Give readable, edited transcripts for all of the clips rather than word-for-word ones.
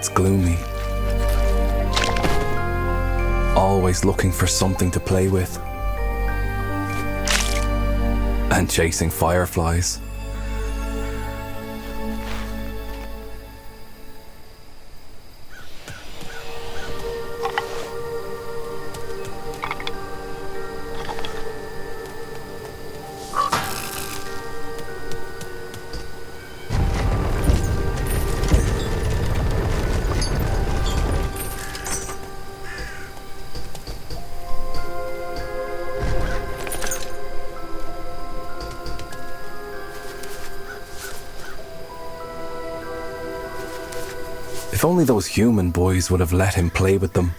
That's Gloomy. Always looking for something to play with. And chasing fireflies. If only those human boys would have let him play with them.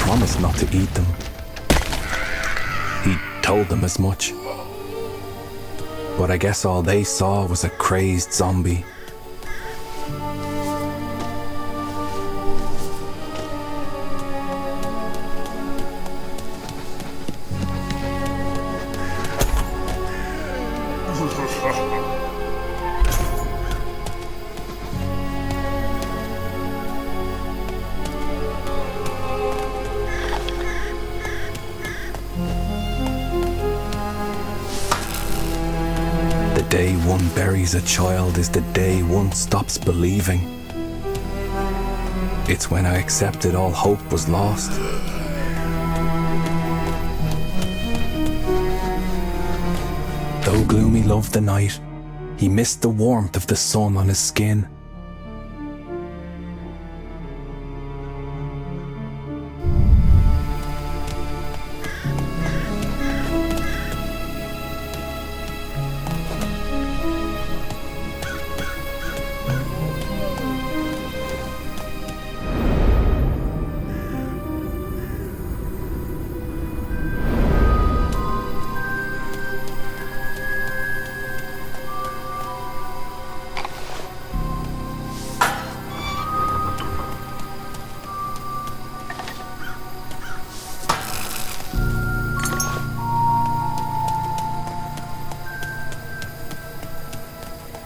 Promised not to eat them. He told them as much. But I guess all they saw was a crazed zombie. The day one buries a child is the day one stops believing. It's when I accepted all hope was lost. Though Gloomy loved the night, he missed the warmth of the sun on his skin.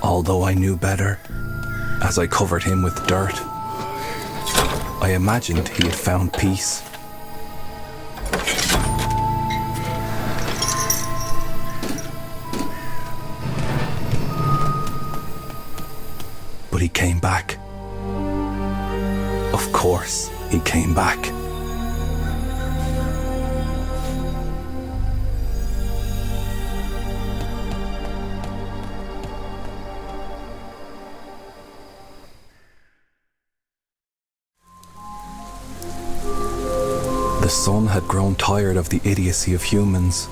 Although I knew better, as I covered him with dirt, I imagined he had found peace. But he came back. Of course, he came back. The sun had grown tired of the idiocy of humans.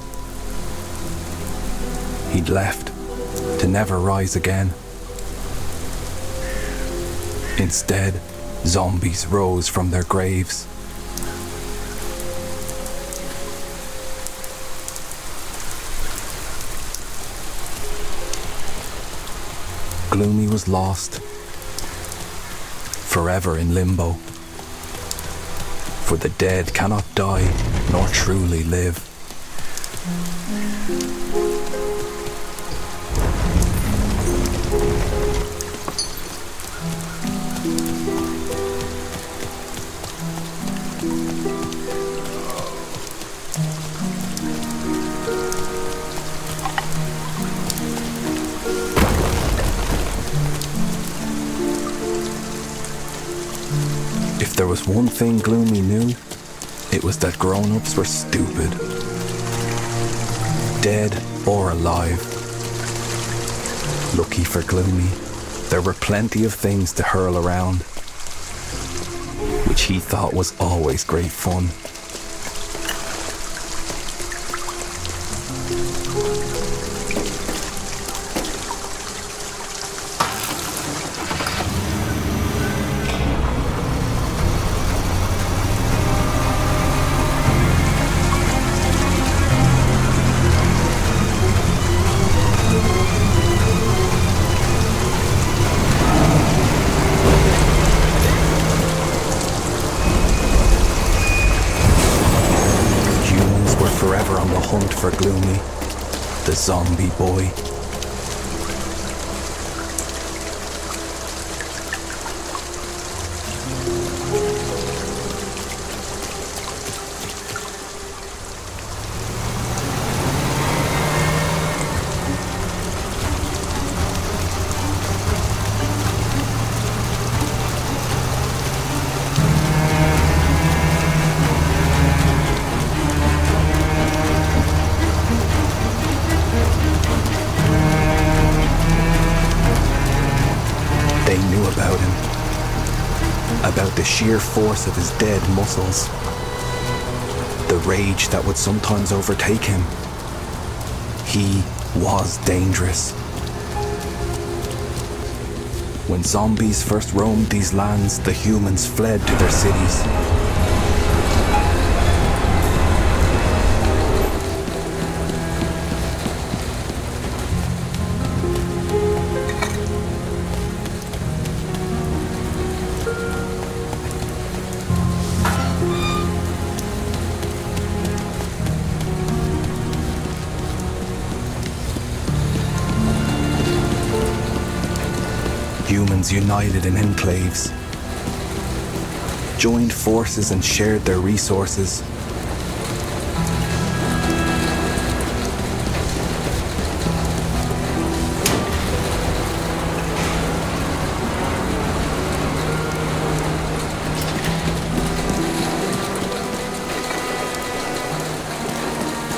He'd left, to never rise again. Instead, zombies rose from their graves. Gloomy was lost, forever in limbo. For the dead cannot die, nor truly live. there was one thing Gloomy knew, it was that grown-ups were stupid. Dead or alive. Lucky for Gloomy, there were plenty of things to hurl around, which he thought was always great fun. Forever on the hunt for Gloomy, the zombie boy. They knew about him, about the sheer force of his dead muscles, the rage that would sometimes overtake him. He was dangerous. When zombies first roamed these lands, the humans fled to their cities. Humans united in enclaves, joined forces and shared their resources.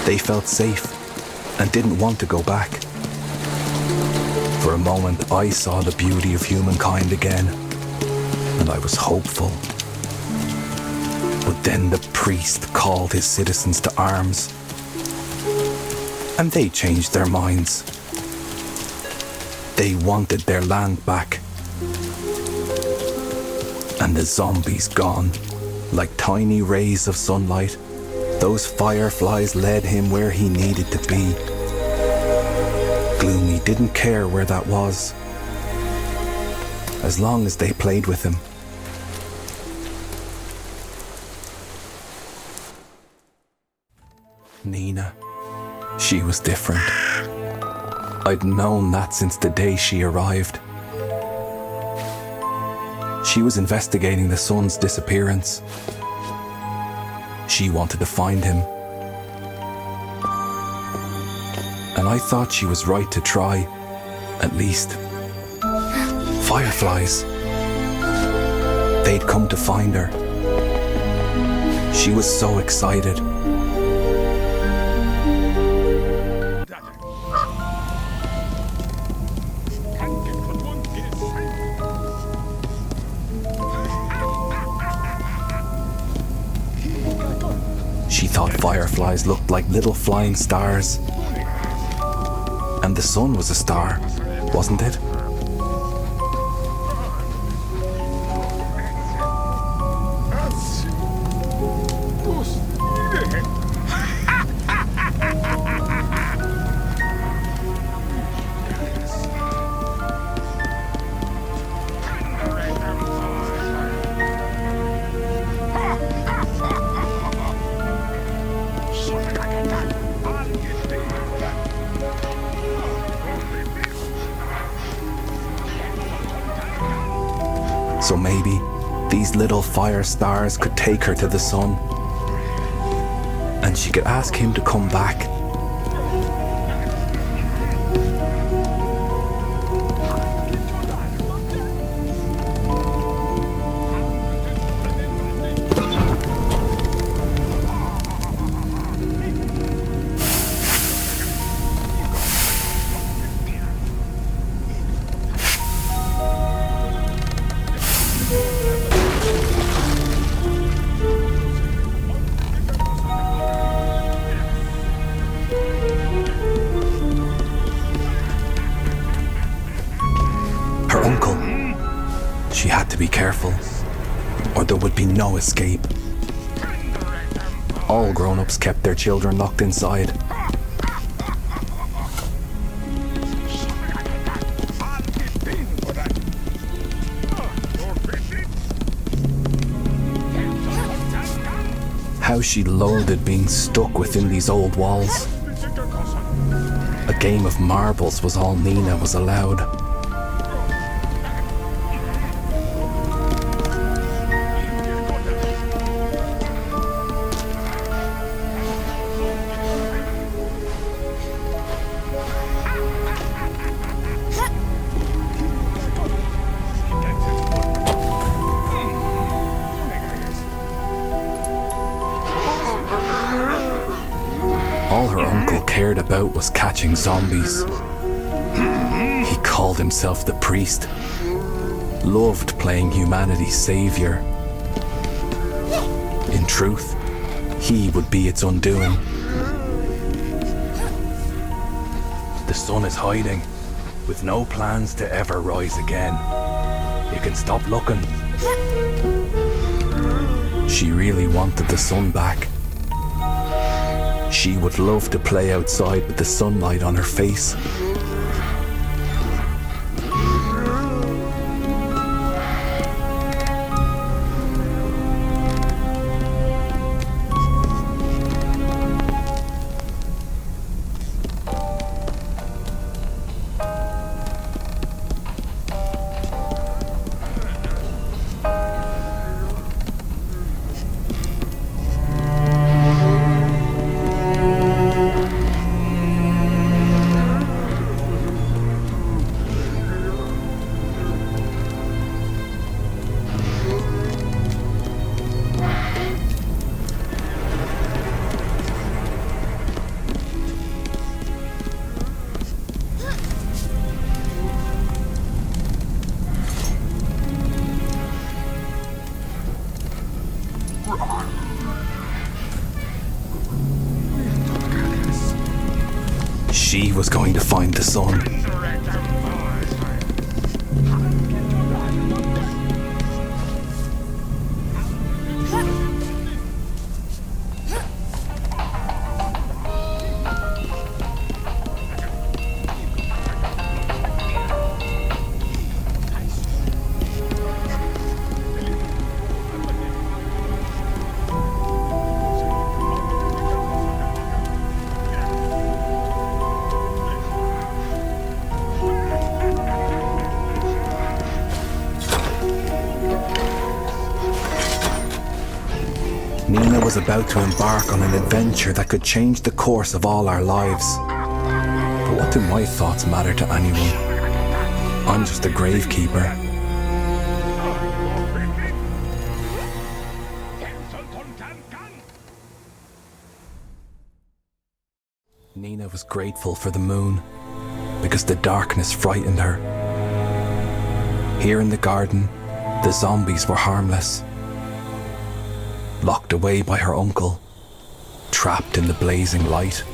They felt safe and didn't want to go back. For a moment, I saw the beauty of humankind again, and I was hopeful. But then the priest called his citizens to arms, and they changed their minds. They wanted their land back, and the zombies gone, like tiny rays of sunlight. Those fireflies led him where he needed to be. Gloomy didn't care where that was, as long as they played with him. Nina, she was different. I'd known that since the day she arrived. She was investigating the son's disappearance. She wanted to find him. And I thought she was right to try, at least. Fireflies. They'd come to find her. She was so excited. She thought fireflies looked like little flying stars. And the sun was a star, wasn't it? So maybe these little fire stars could take her to the sun, and she could ask him to come back. She had to be careful, or there would be no escape. All grown-ups kept their children locked inside. How she loathed being stuck within these old walls. A game of marbles was all Nina was allowed. All her uncle cared about was catching zombies. He called himself the priest, loved playing humanity's savior. In truth, he would be its undoing. The sun is hiding, with no plans to ever rise again. You can stop looking. She really wanted the sun back. She would love to play outside with the sunlight on her face. She was going to find the sun. Nina was about to embark on an adventure that could change the course of all our lives. But what do my thoughts matter to anyone? I'm just a gravekeeper. Nina was grateful for the moon, because the darkness frightened her. Here in the garden, the zombies were harmless. Locked away by her uncle, trapped in the blazing light.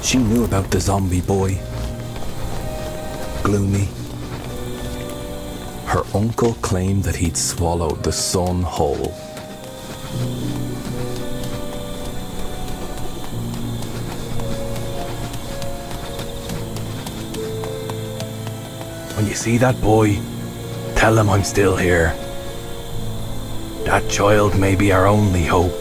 She knew about the zombie boy, Gloomy. Her uncle claimed that he'd swallowed the sun whole. When you see that boy, tell him I'm still here. That child may be our only hope.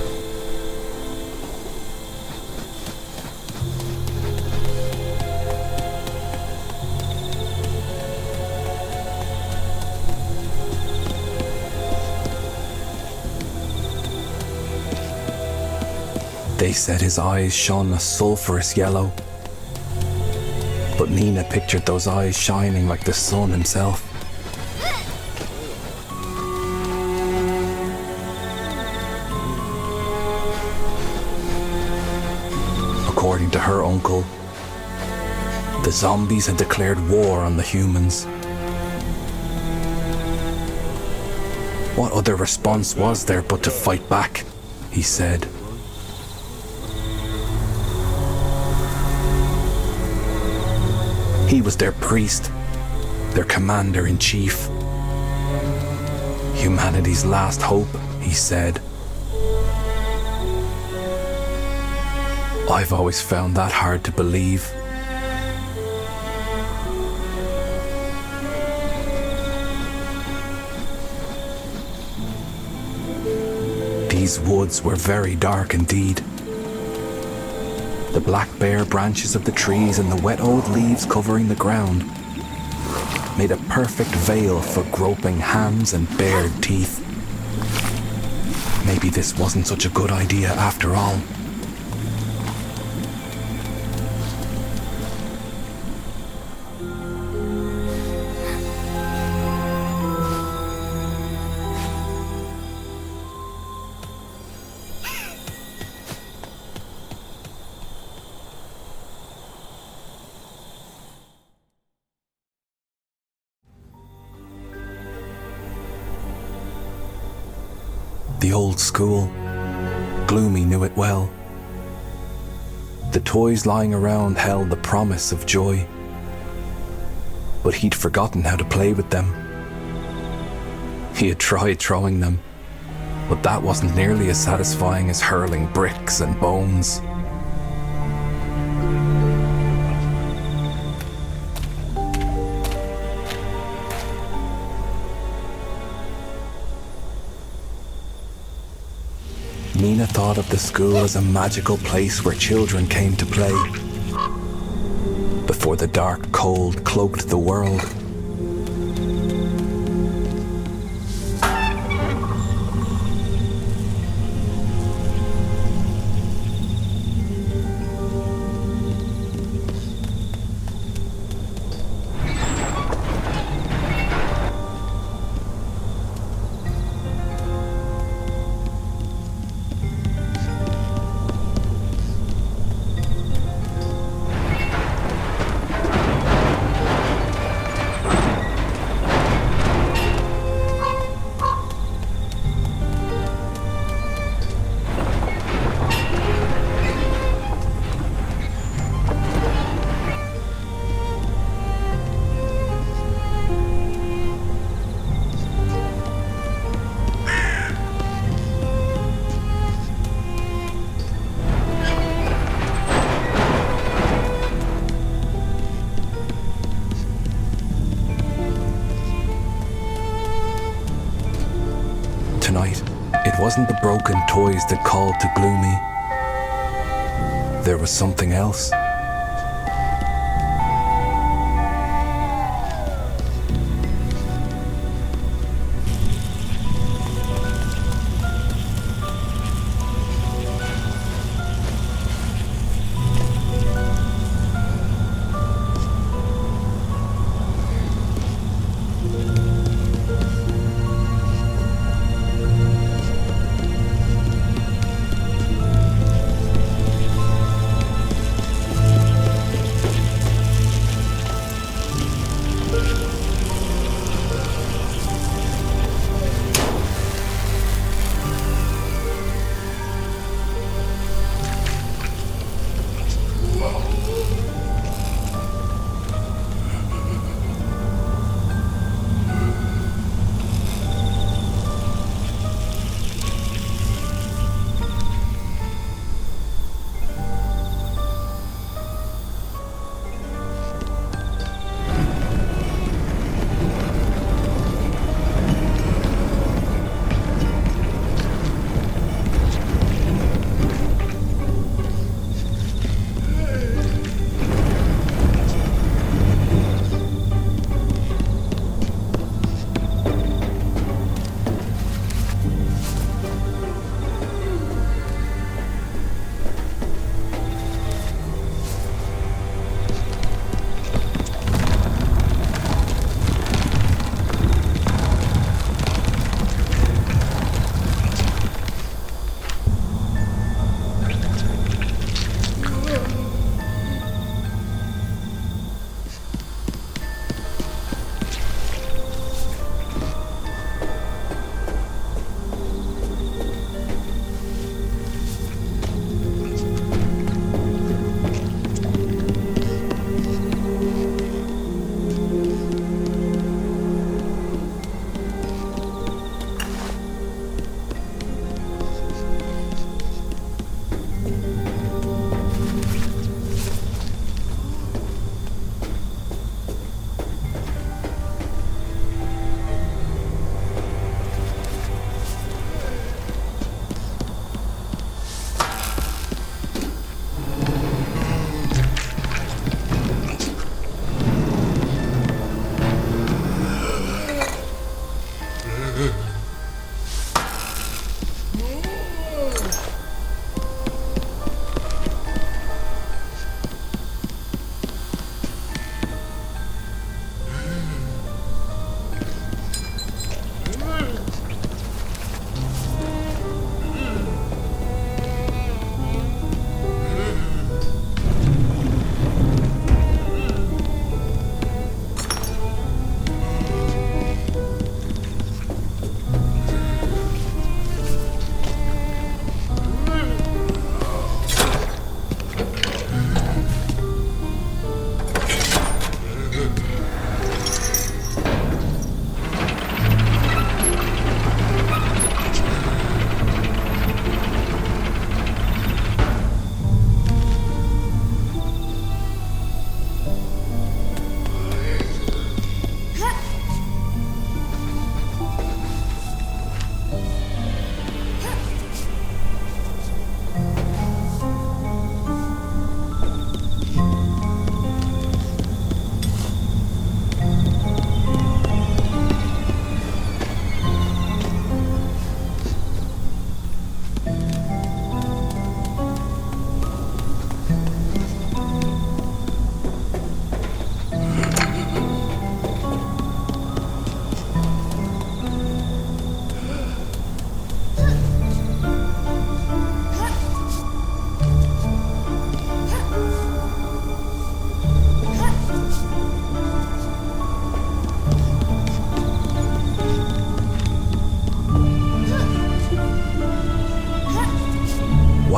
They said his eyes shone a sulphurous yellow, but Nina pictured those eyes shining like the sun himself. according to her uncle. The zombies had declared war on the humans. What other response was there but to fight back, he said. He was their priest, their commander-in-chief. Humanity's last hope, he said. I've always found that hard to believe. These woods were very dark indeed. The black bare branches of the trees and the wet old leaves covering the ground made a perfect veil for groping hands and bared teeth. Maybe this wasn't such a good idea after all. The old school. Gloomy knew it well. The toys lying around held the promise of joy. But he'd forgotten how to play with them. He had tried throwing them, but that wasn't nearly as satisfying as hurling bricks and bones. Nina thought of the school as a magical place where children came to play, before the dark cold cloaked the world. Tonight, it wasn't the broken toys that called to Gloomy. There was something else.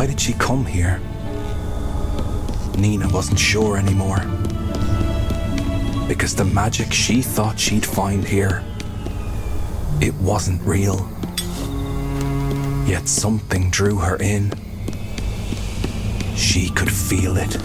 Why did she come here? Nina wasn't sure anymore. Because the magic she thought she'd find here, it wasn't real. Yet something drew her in. She could feel it.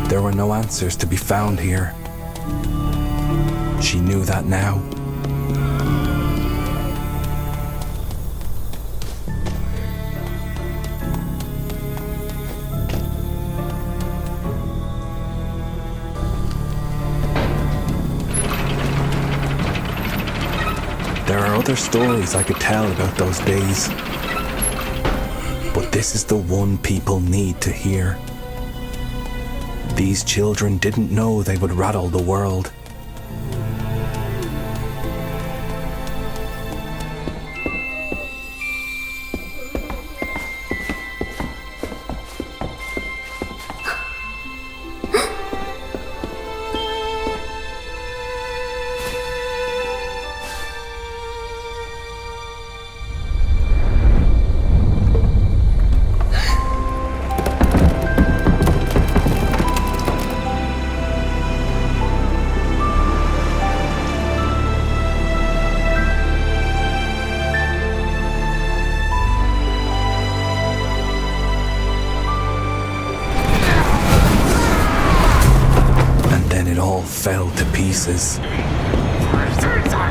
There were no answers to be found here. She knew that now. There are other stories I could tell about those days, but this is the one people need to hear. These children didn't know they would rattle the world. Fell to pieces.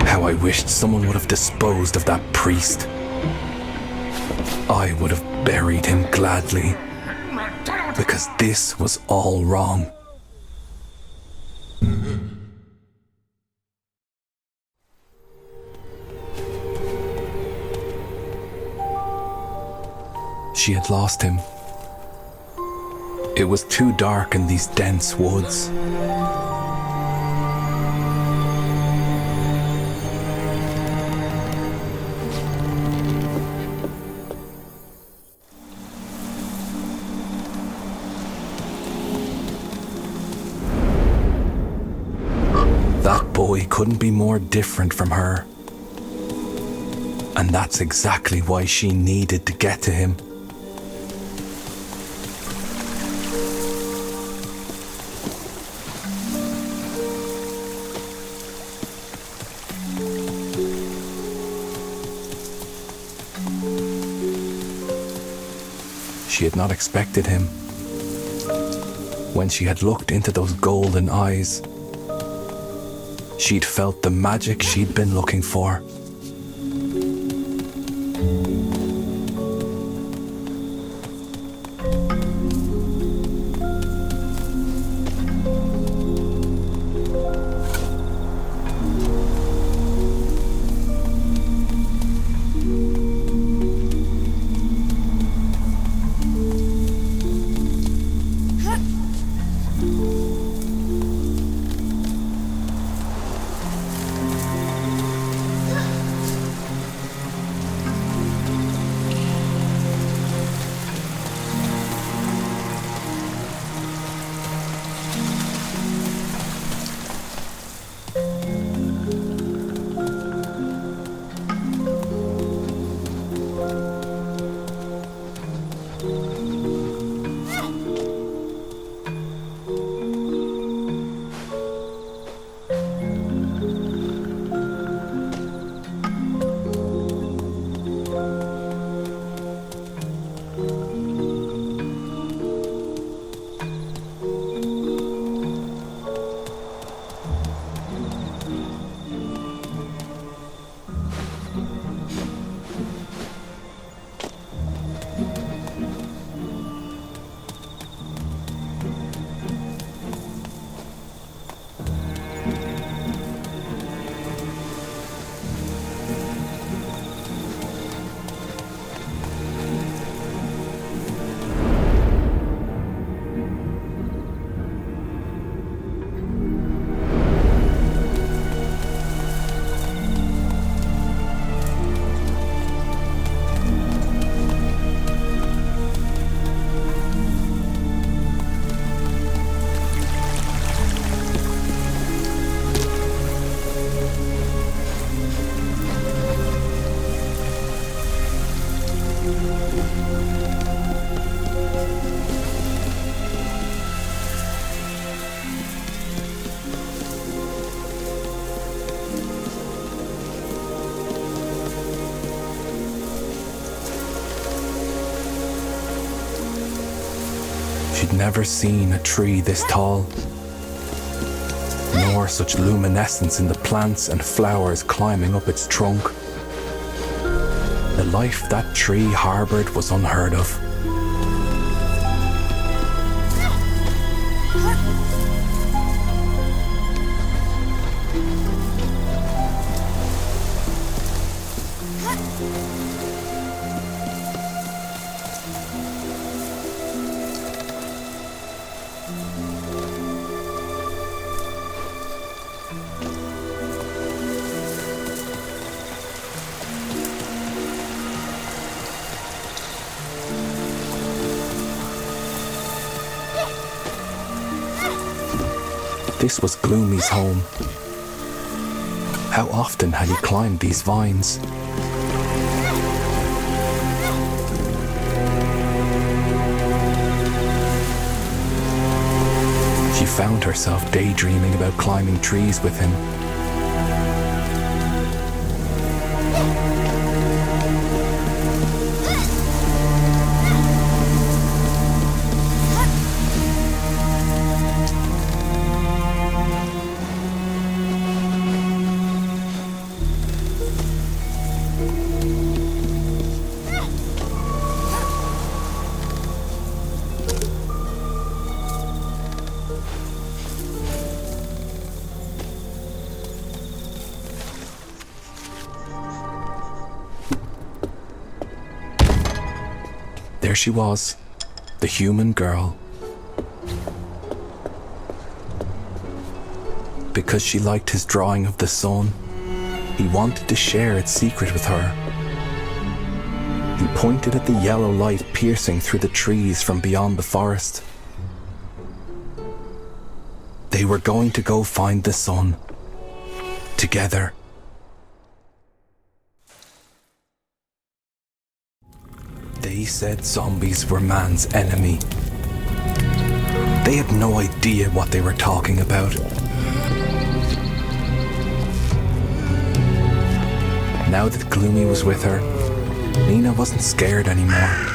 How I wished someone would have disposed of that priest. I would have buried him gladly, because this was all wrong. She had lost him. It was too dark in these dense woods. That boy couldn't be more different from her. And that's exactly why she needed to get to him. She had not expected him. When she had looked into those golden eyes, she'd felt the magic she'd been looking for. She'd never seen a tree this tall, nor such luminescence in the plants and flowers climbing up its trunk. The life that tree harbored was unheard of. This was Gloomy's home. How often had he climbed these vines? She found herself daydreaming about climbing trees with him. There she was, the human girl. Because she liked his drawing of the sun, he wanted to share its secret with her. He pointed at the yellow light piercing through the trees from beyond the forest. They were going to go find the sun, together. They said zombies were man's enemy. They had no idea what they were talking about. Now that Gloomy was with her, Nina wasn't scared anymore.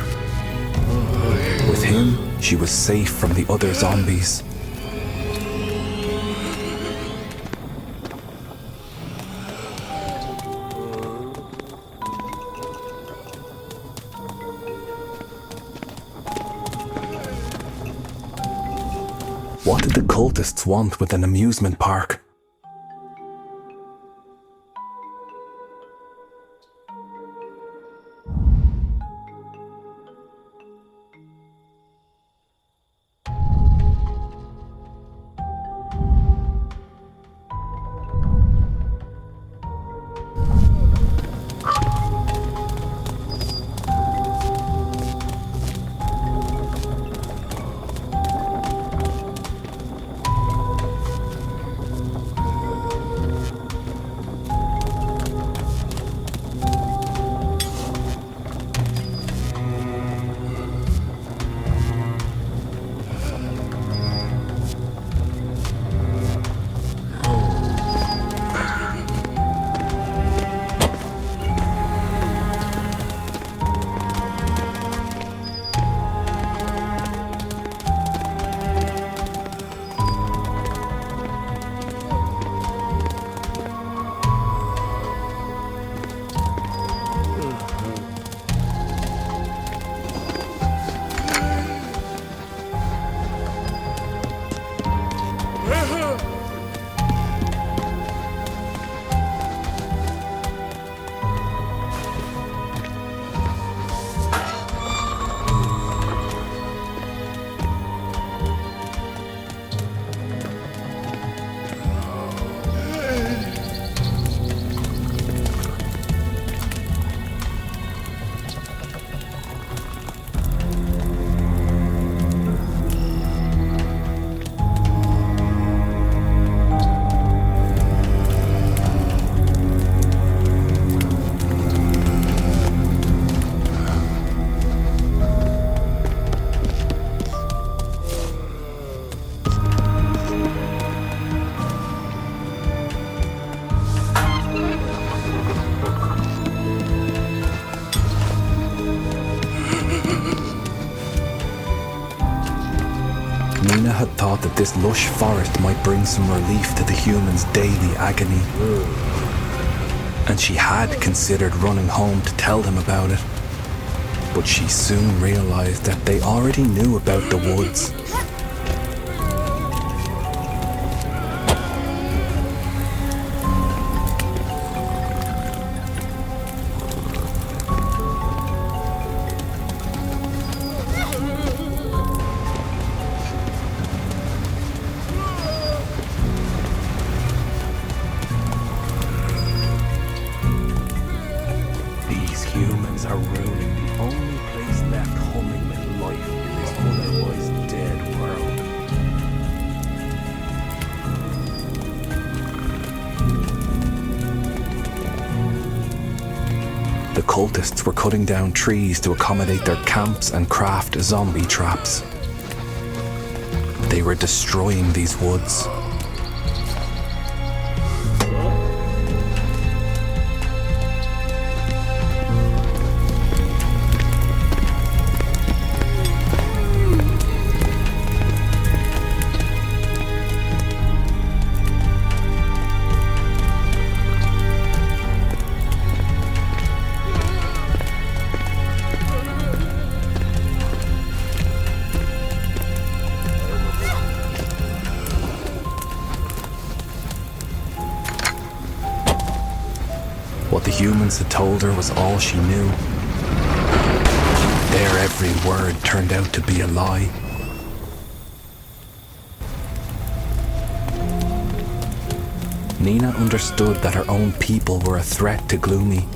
With him, she was safe from the other zombies. What did the cultists want with an amusement park? Nina had thought that this lush forest might bring some relief to the humans' daily agony. And she had considered running home to tell them about it. But she soon realized that they already knew about the woods. Humans are ruining the only place left humming with life in this otherwise dead world. The cultists were cutting down trees to accommodate their camps and craft zombie traps. They were destroying these woods. What the humans had told her was all she knew. Their every word turned out to be a lie. Nina understood that her own people were a threat to Gloomy,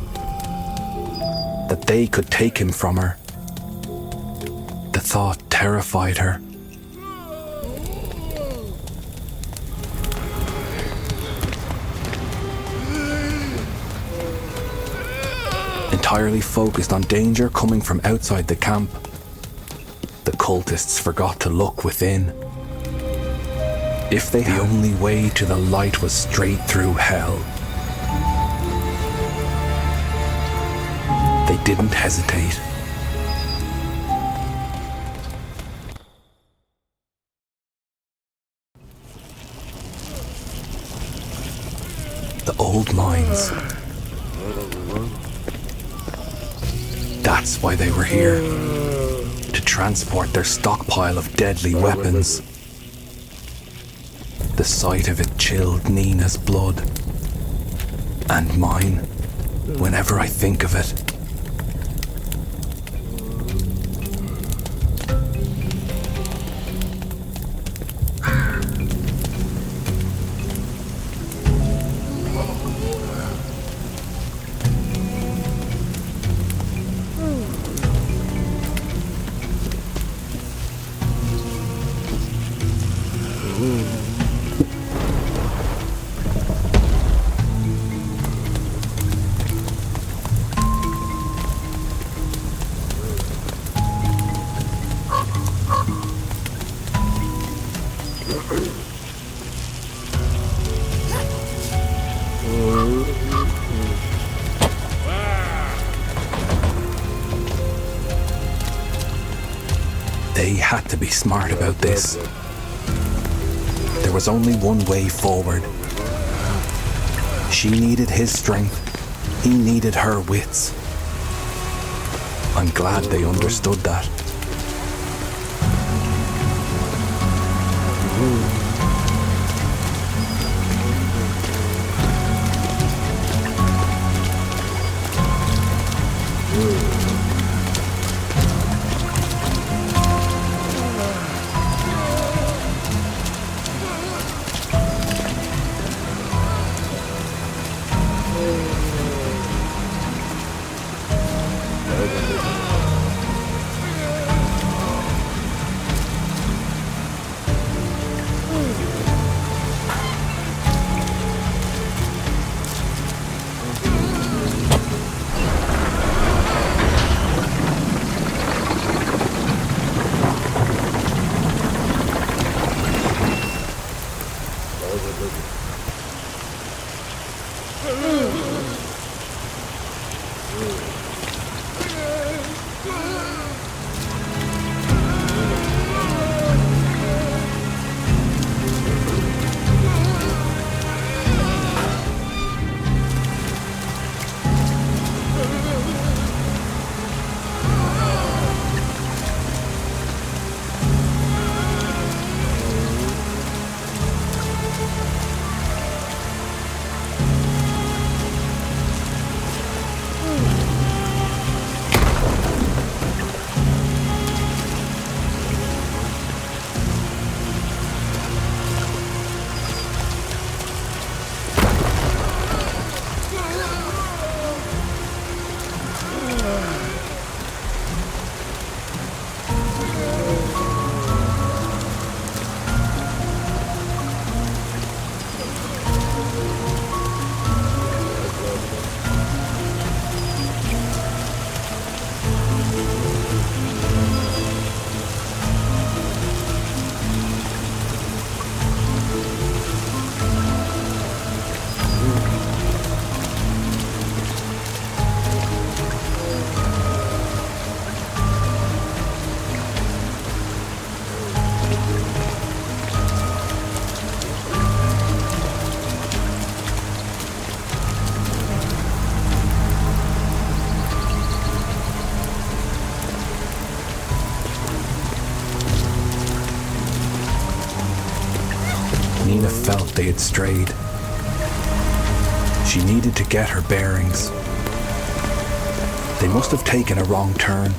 that they could take him from her. The thought terrified her. Entirely focused on danger coming from outside the camp, the cultists forgot to look within. If the only way to the light was straight through hell, they didn't hesitate. The old mines. That's why they were here. To transport their stockpile of deadly weapons. The sight of it chilled Nina's blood. And mine, whenever I think of it. They had to be smart about this. There was only one way forward. She needed his strength. He needed her wits. I'm glad they understood that. Lena felt they had strayed. She needed to get her bearings. They must have taken a wrong turn.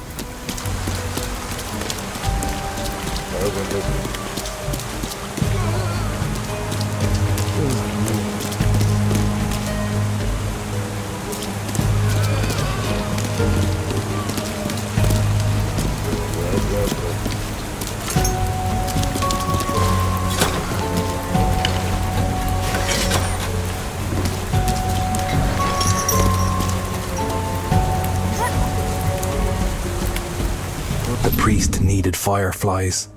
The priest needed fireflies.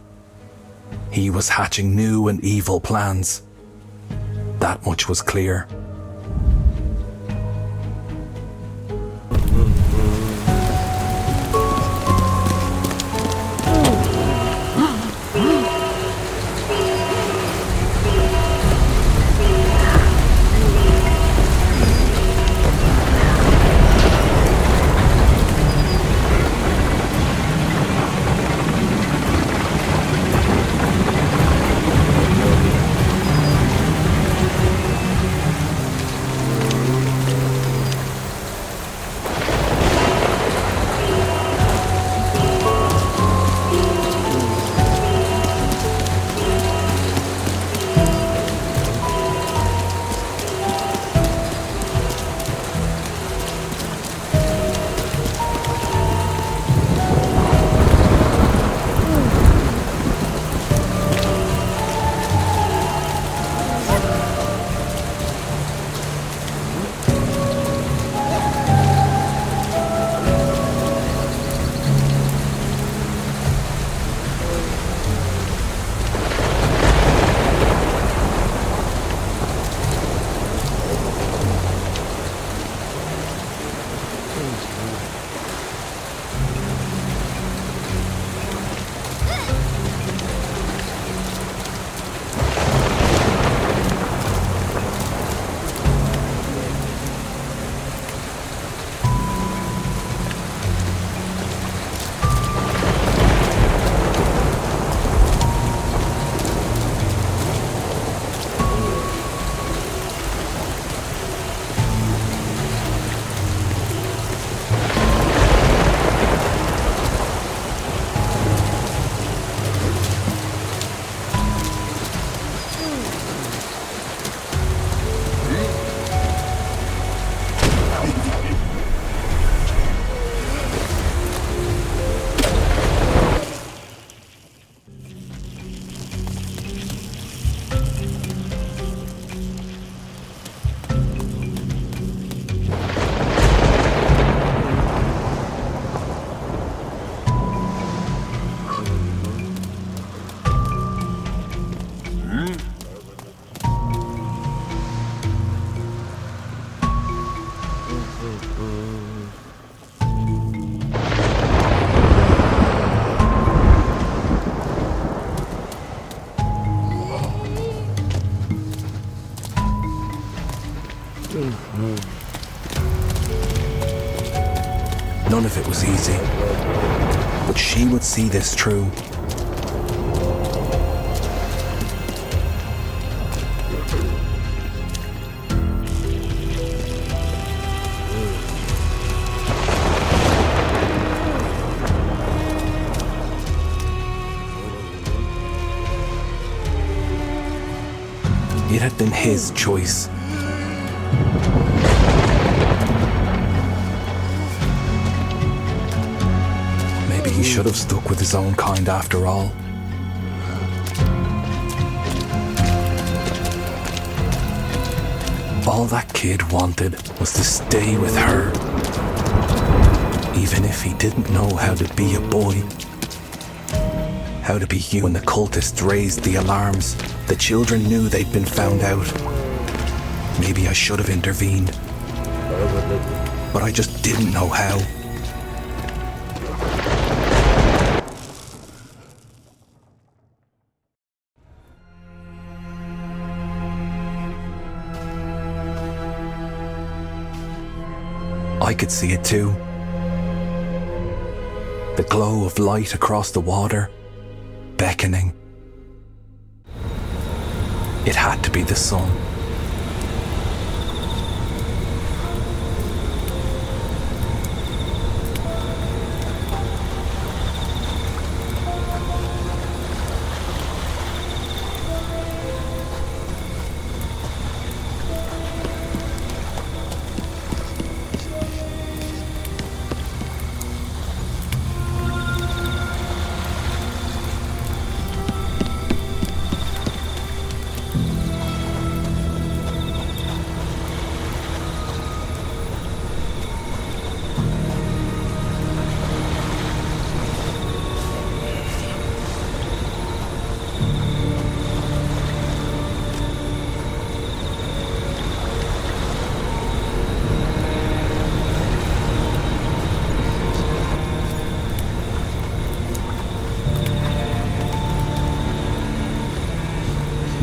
He was hatching new and evil plans. That much was clear. None of it was easy, but she would see this through. It had been his choice. Maybe he should have stuck with his own kind after all. All that kid wanted was to stay with her, even if he didn't know how to be a boy. How to be human. When the cultists raised the alarms, the children knew they'd been found out. Maybe I should have intervened, but I just didn't know how. I could see it too. The glow of light across the water, beckoning. It had to be the sun.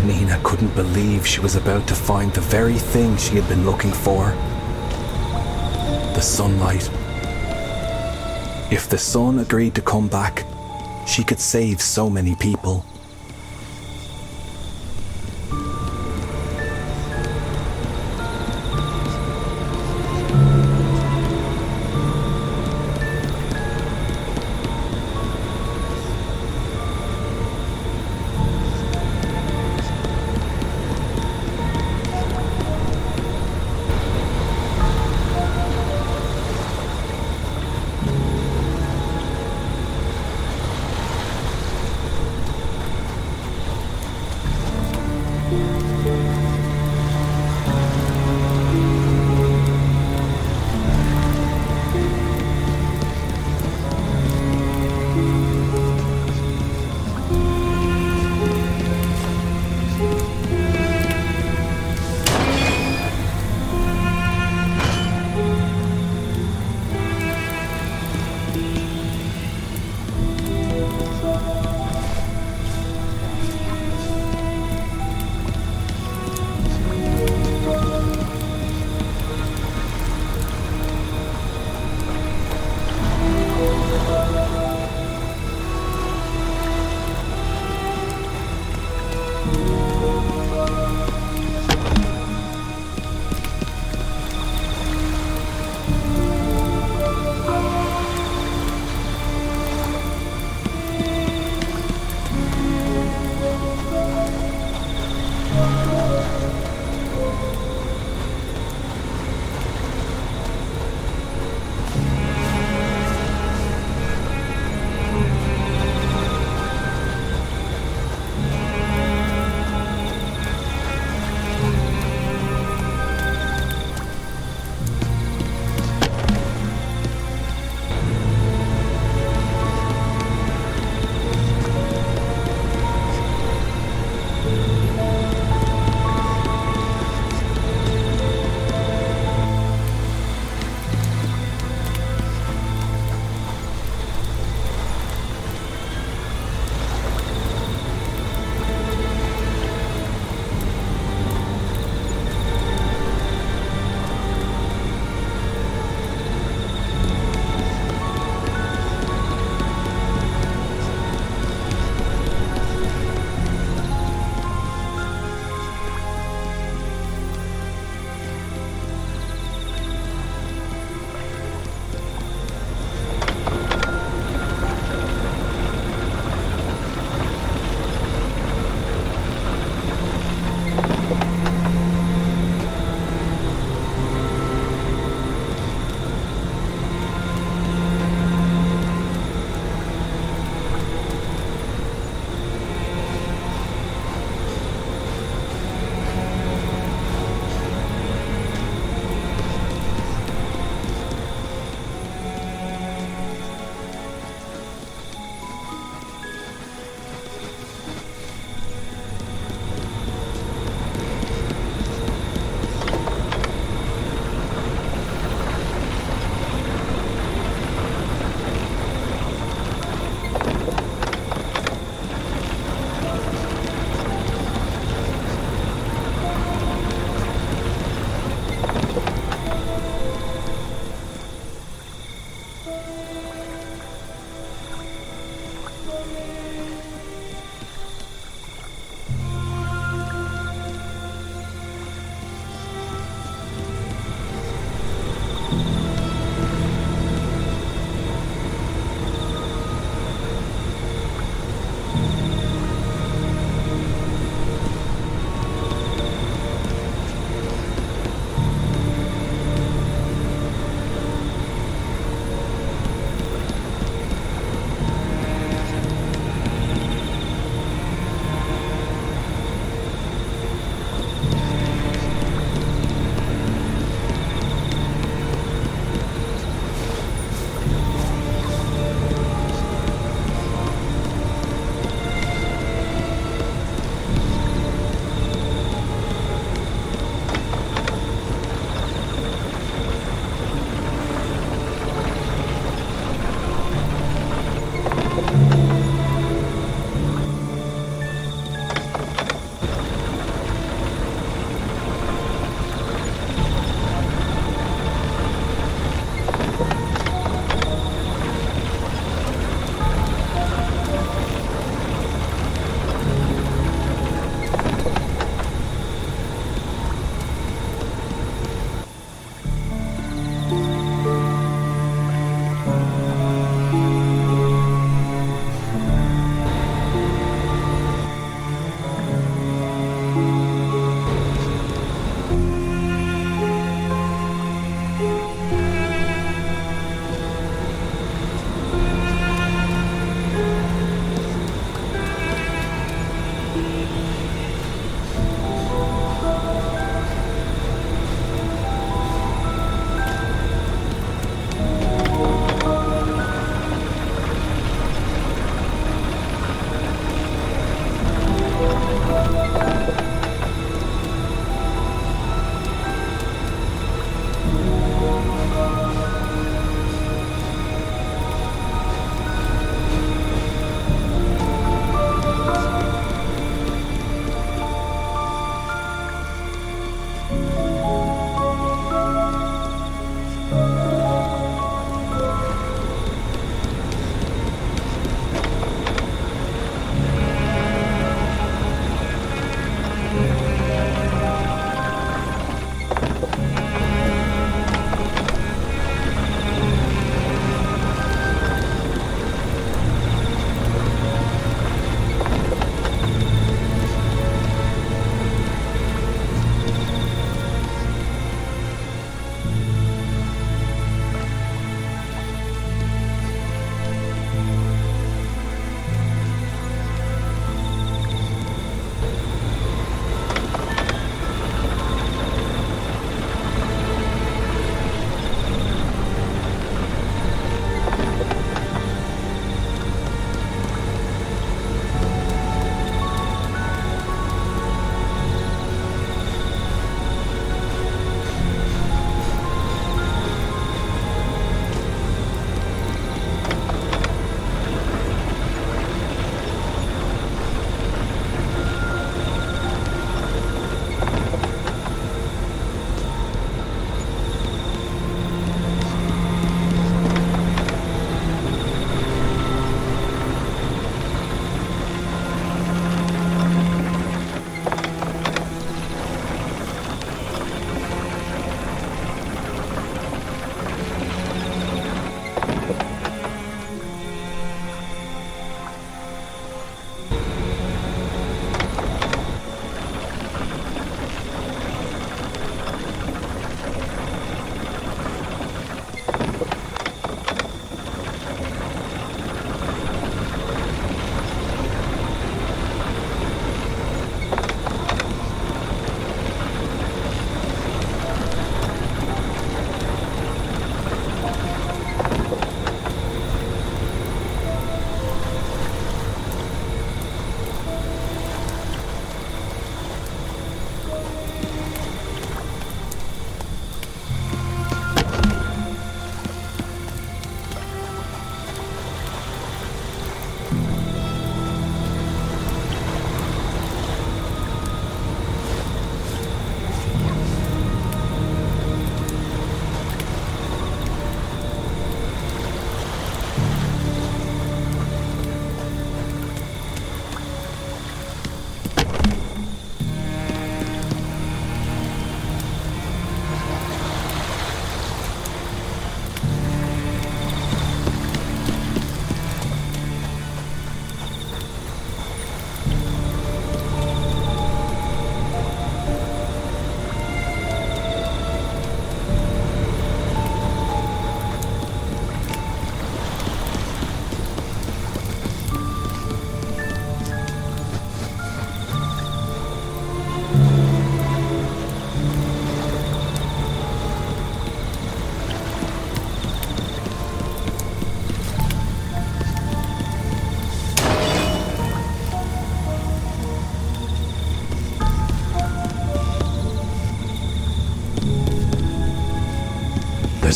Nina couldn't believe she was about to find the very thing she had been looking for. The sunlight. If the sun agreed to come back, she could save so many people.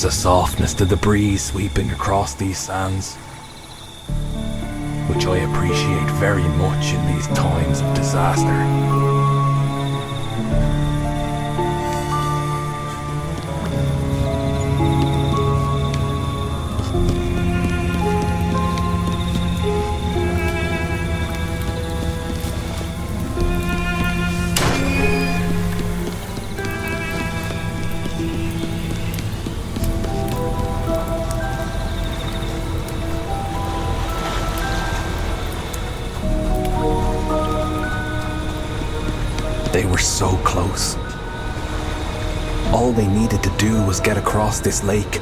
There's a softness to the breeze sweeping across these sands, which I appreciate very much in these times of disaster. They were so close. All they needed to do was get across this lake.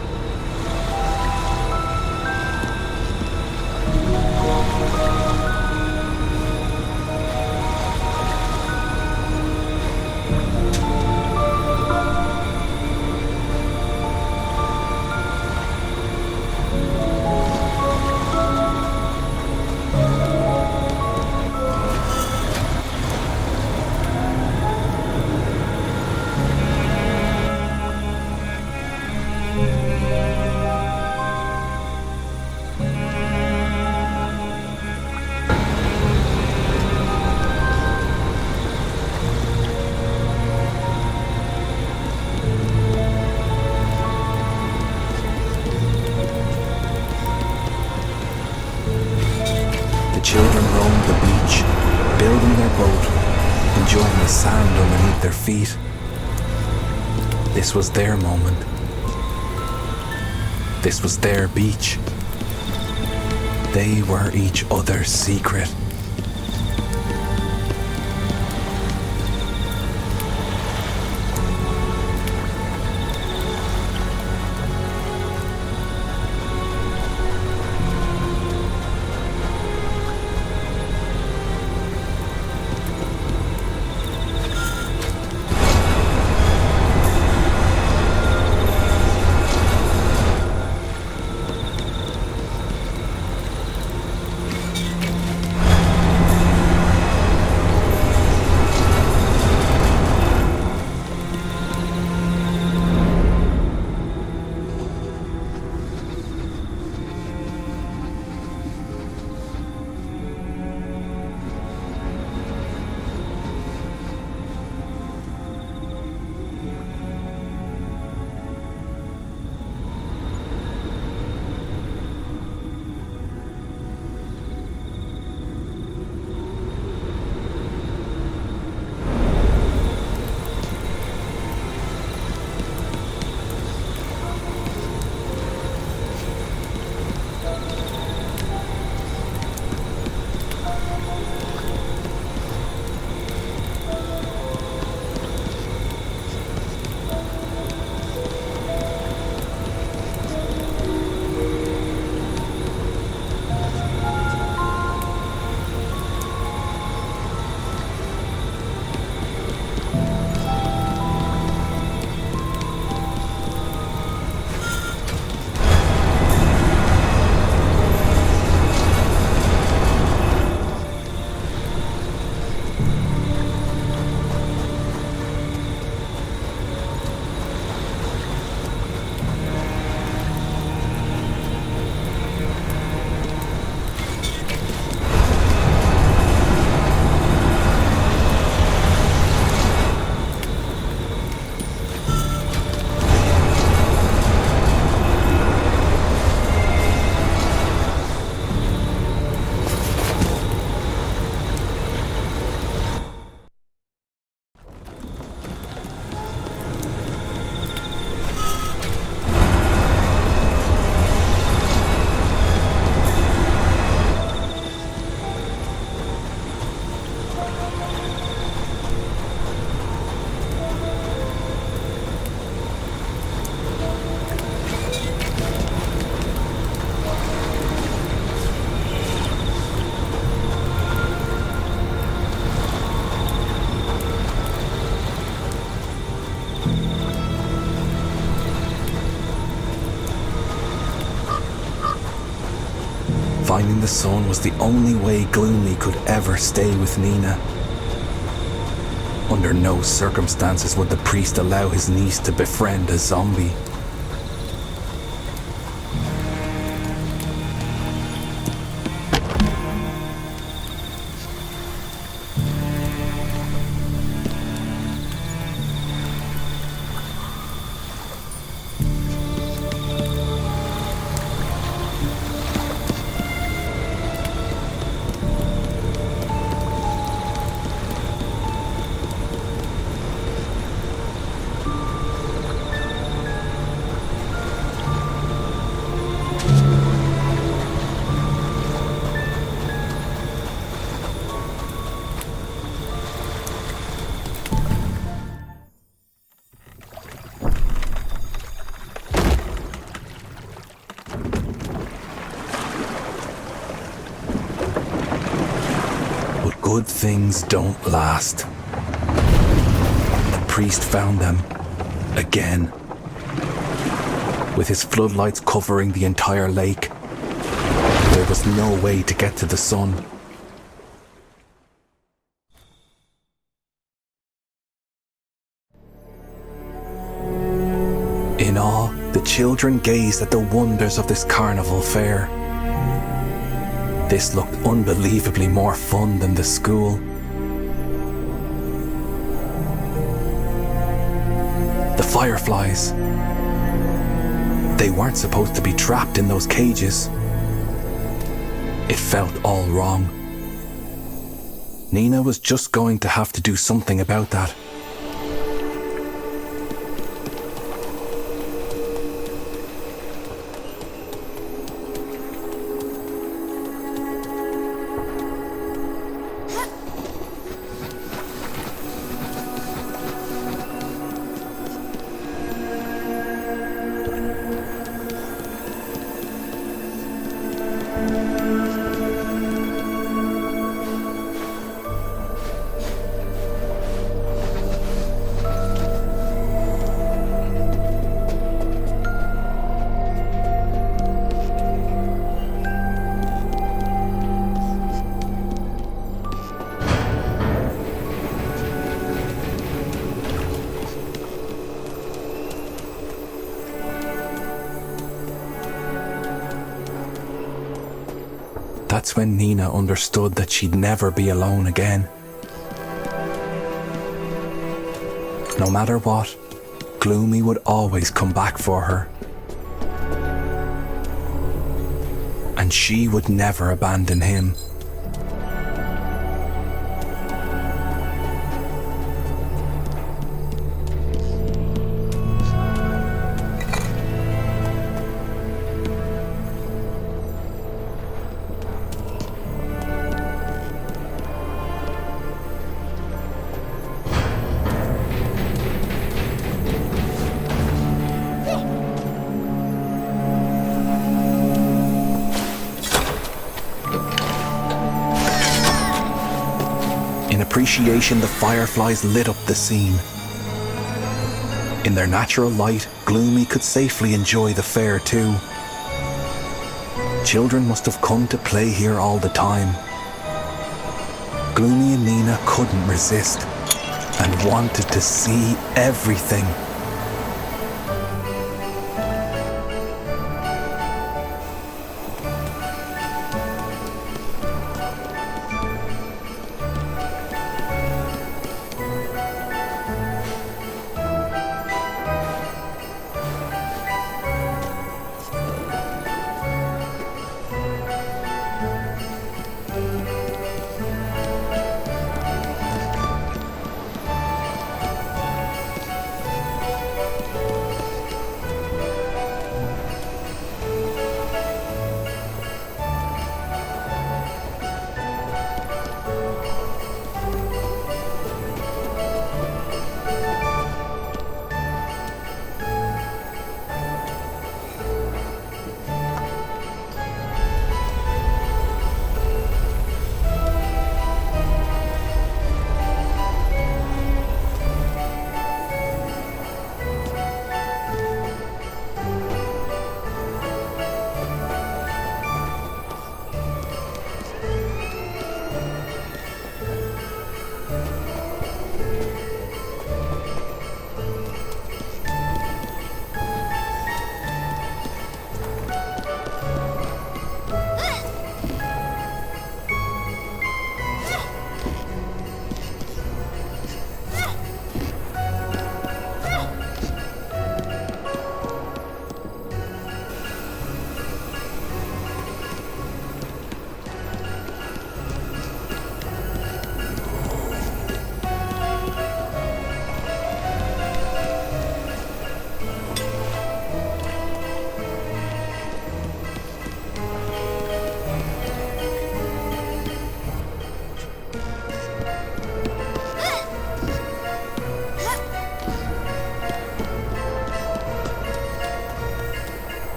The children roamed the beach, building their boat, enjoying the sand underneath their feet. This was their moment. This was their beach. They were each other's secret. Finding the sun was the only way Gloomy could ever stay with Nina. Under no circumstances would the priest allow his niece to befriend a zombie. good things don't last. The priest found them again. With his floodlights covering the entire lake, there was no way to get to the sun. In awe, the children gazed at the wonders of this carnival fair. This looked unbelievably more fun than the school. The fireflies. They weren't supposed to be trapped in those cages. It felt all wrong. Nina was just going to have to do something about that. That's when Nina understood that she'd never be alone again. No matter what, Gloomy would always come back for her. And she would never abandon him. In appreciation, the fireflies lit up the scene. In their natural light, Gloomy could safely enjoy the fair too. Children must have come to play here all the time. Gloomy and Nina couldn't resist and wanted to see everything.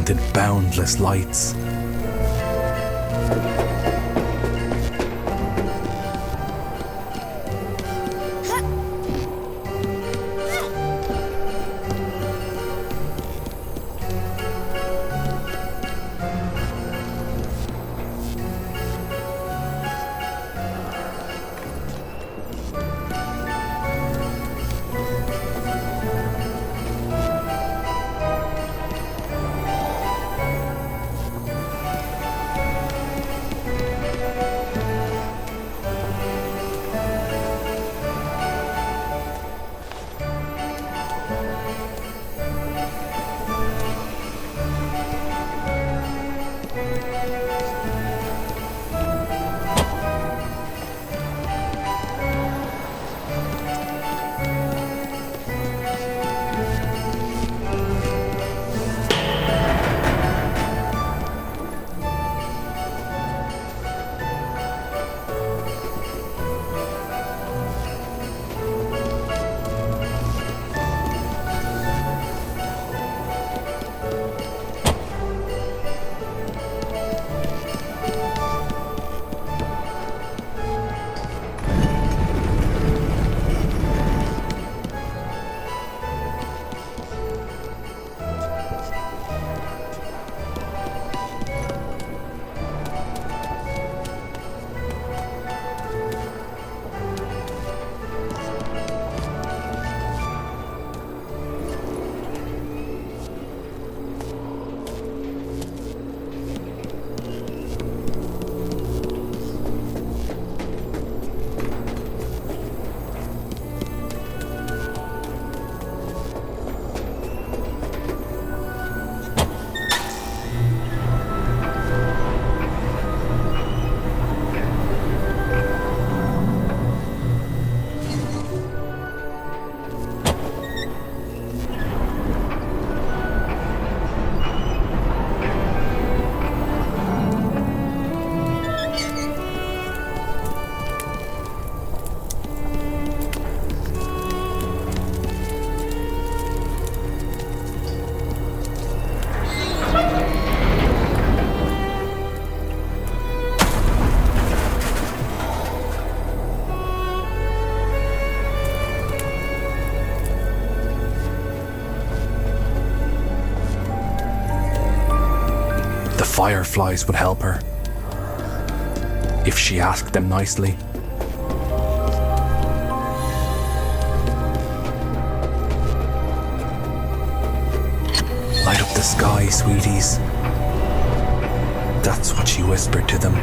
wanted boundless lights. Fireflies would help her, if she asked them nicely. Light up the sky, sweeties. That's what she whispered to them.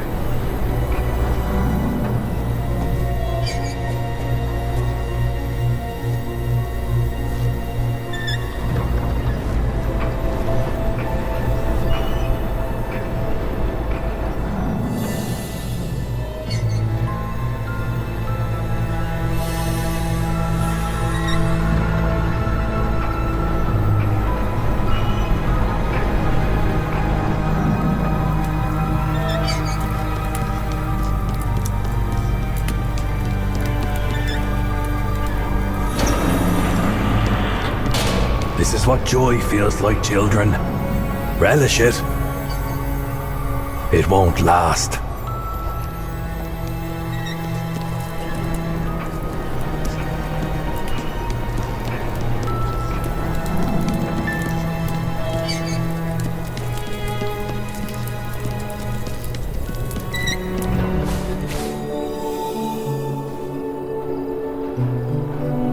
This is what joy feels like, children. Relish it. It won't last.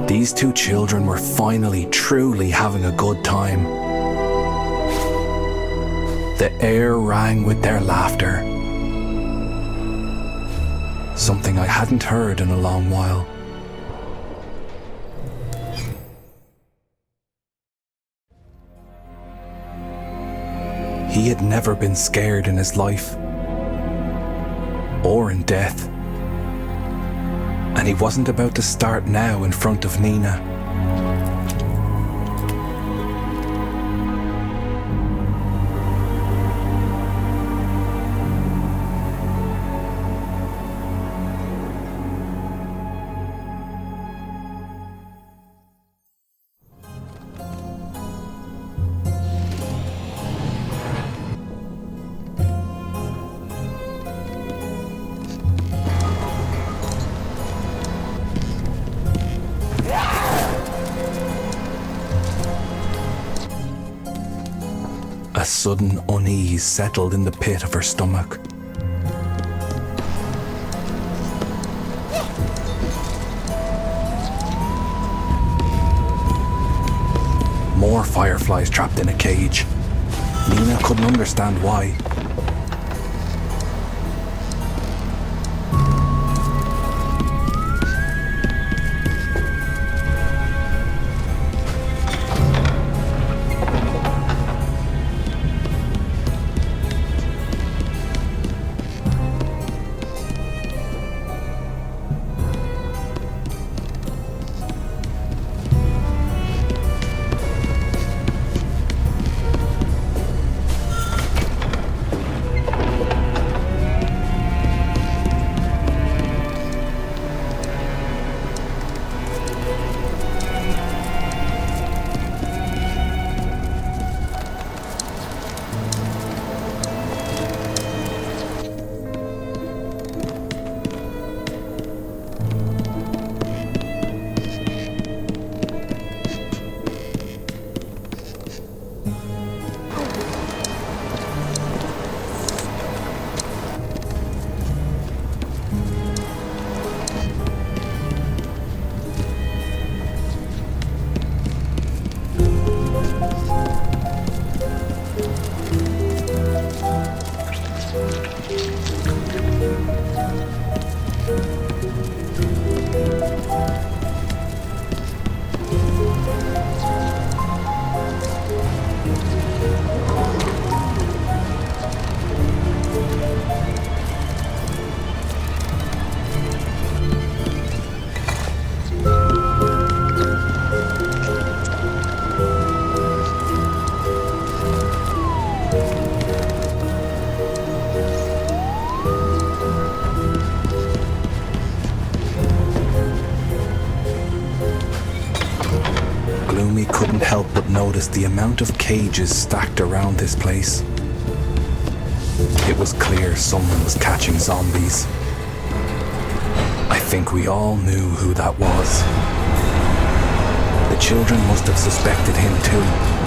These two children were finally, truly having a good time. The air rang with their laughter. Something I hadn't heard in a long while. He had never been scared in his life, or in death. And he wasn't about to start now in front of Nina. sudden unease settled in the pit of her stomach. More fireflies trapped in a cage. Nina couldn't understand why. Gloomy couldn't help but notice the amount of cages stacked around this place. It was clear someone was catching zombies. I think we all knew who that was. The children must have suspected him too.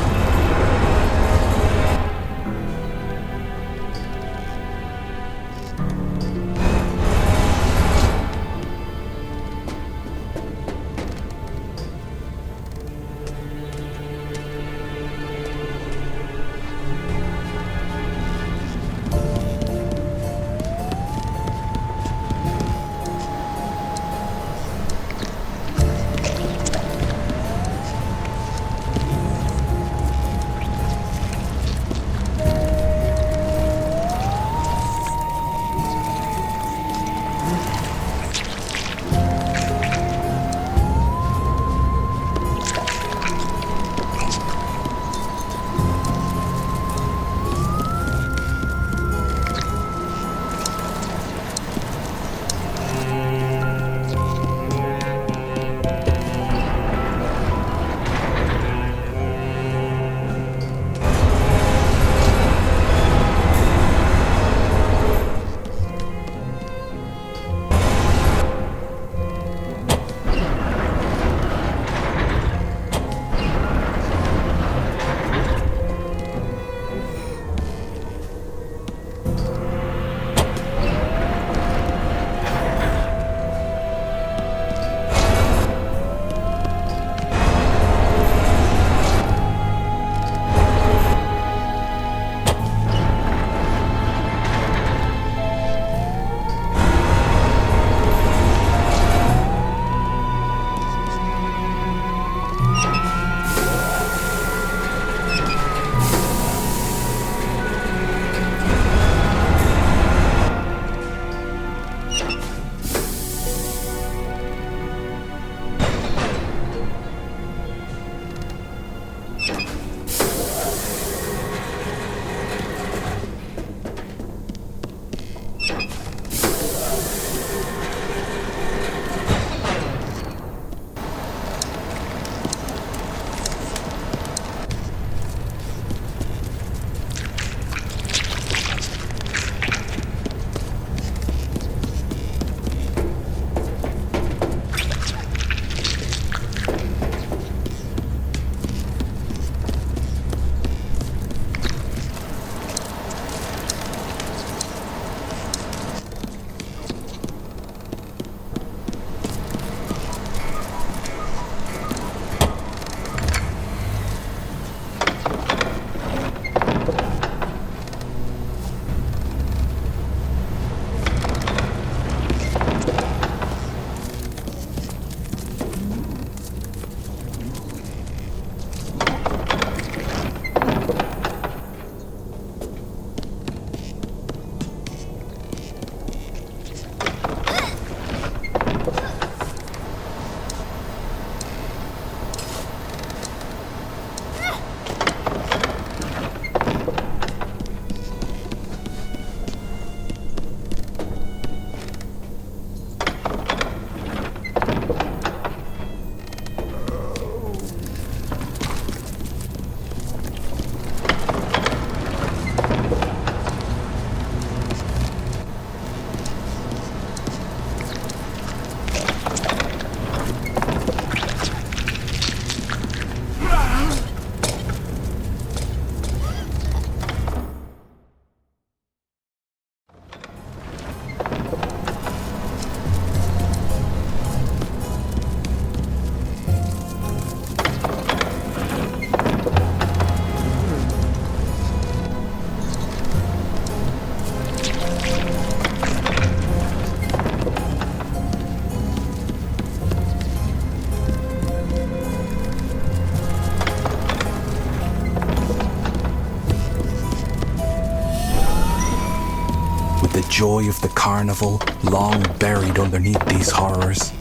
with the joy of the carnival long buried underneath these horrors.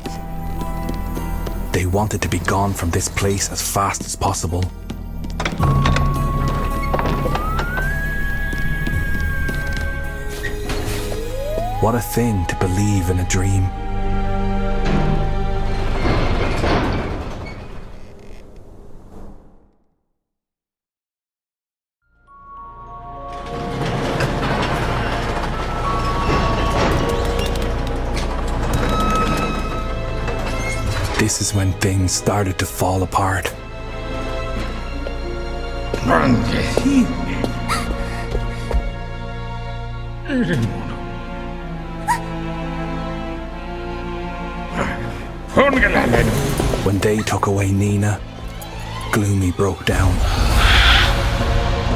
They wanted to be gone from this place as fast as possible. What a thing to believe in a dream. This is when things started to fall apart. When they took away Nina, Gloomy broke down.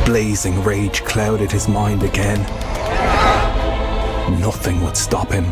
Blazing rage clouded his mind again. Nothing would stop him.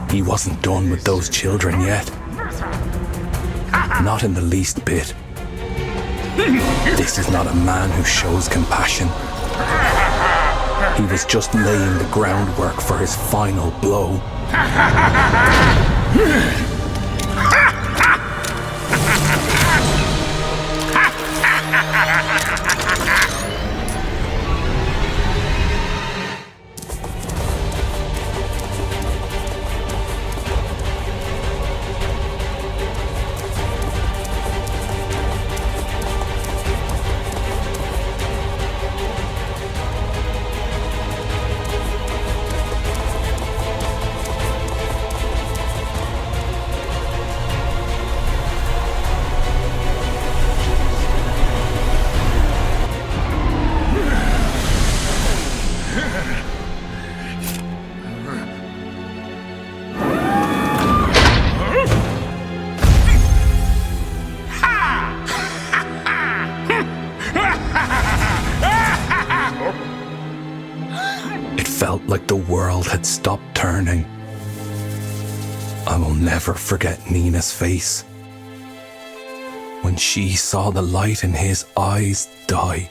He wasn't done with those children yet. Not in the least bit. This is not a man who shows compassion. He was just laying the groundwork for his final blow. Felt like the world had stopped turning. I will never forget Nina's face when she saw the light in his eyes die.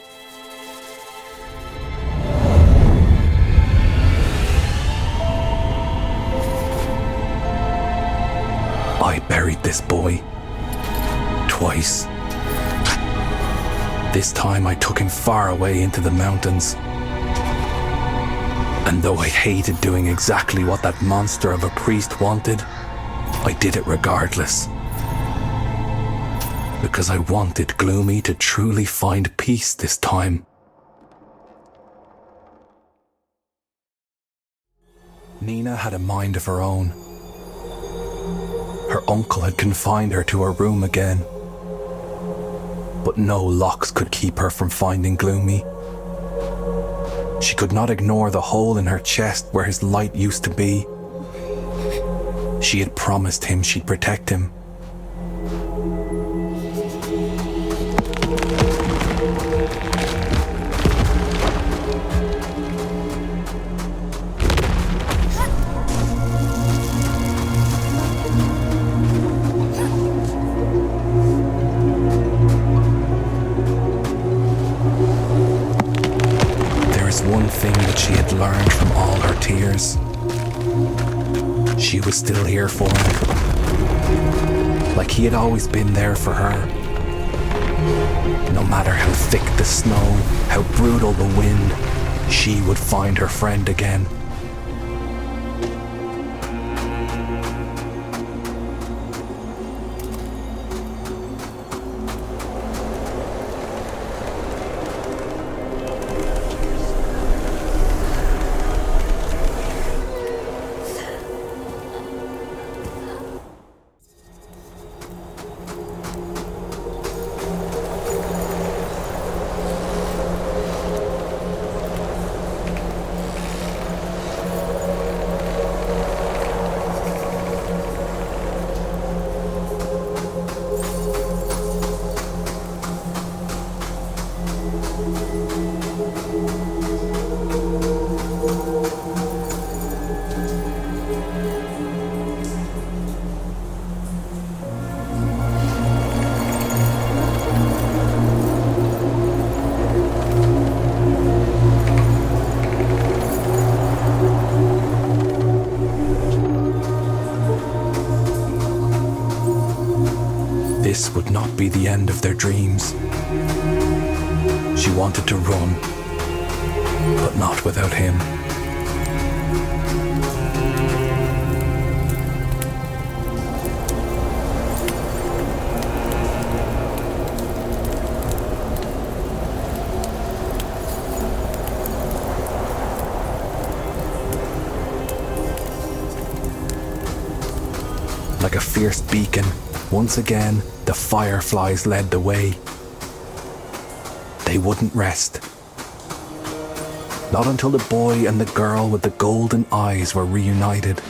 this boy. Twice. This time I took him far away into the mountains. And though I hated doing exactly what that monster of a priest wanted, I did it regardless. Because I wanted Gloomy to truly find peace this time. Nina had a mind of her own. Her uncle had confined her to her room again. But no locks could keep her from finding Gloomy. She could not ignore the hole in her chest where his light used to be. She had promised him she'd protect him. One thing that she had learned from all her tears. She was still here for him. Like he had always been there for her. No matter how thick the snow, how brutal the wind, she would find her friend again. This would not be the end of their dreams. She wanted to run, but not without him. Like a fierce beacon, once again, the fireflies led the way. They wouldn't rest. Not until the boy and the girl with the golden eyes were reunited.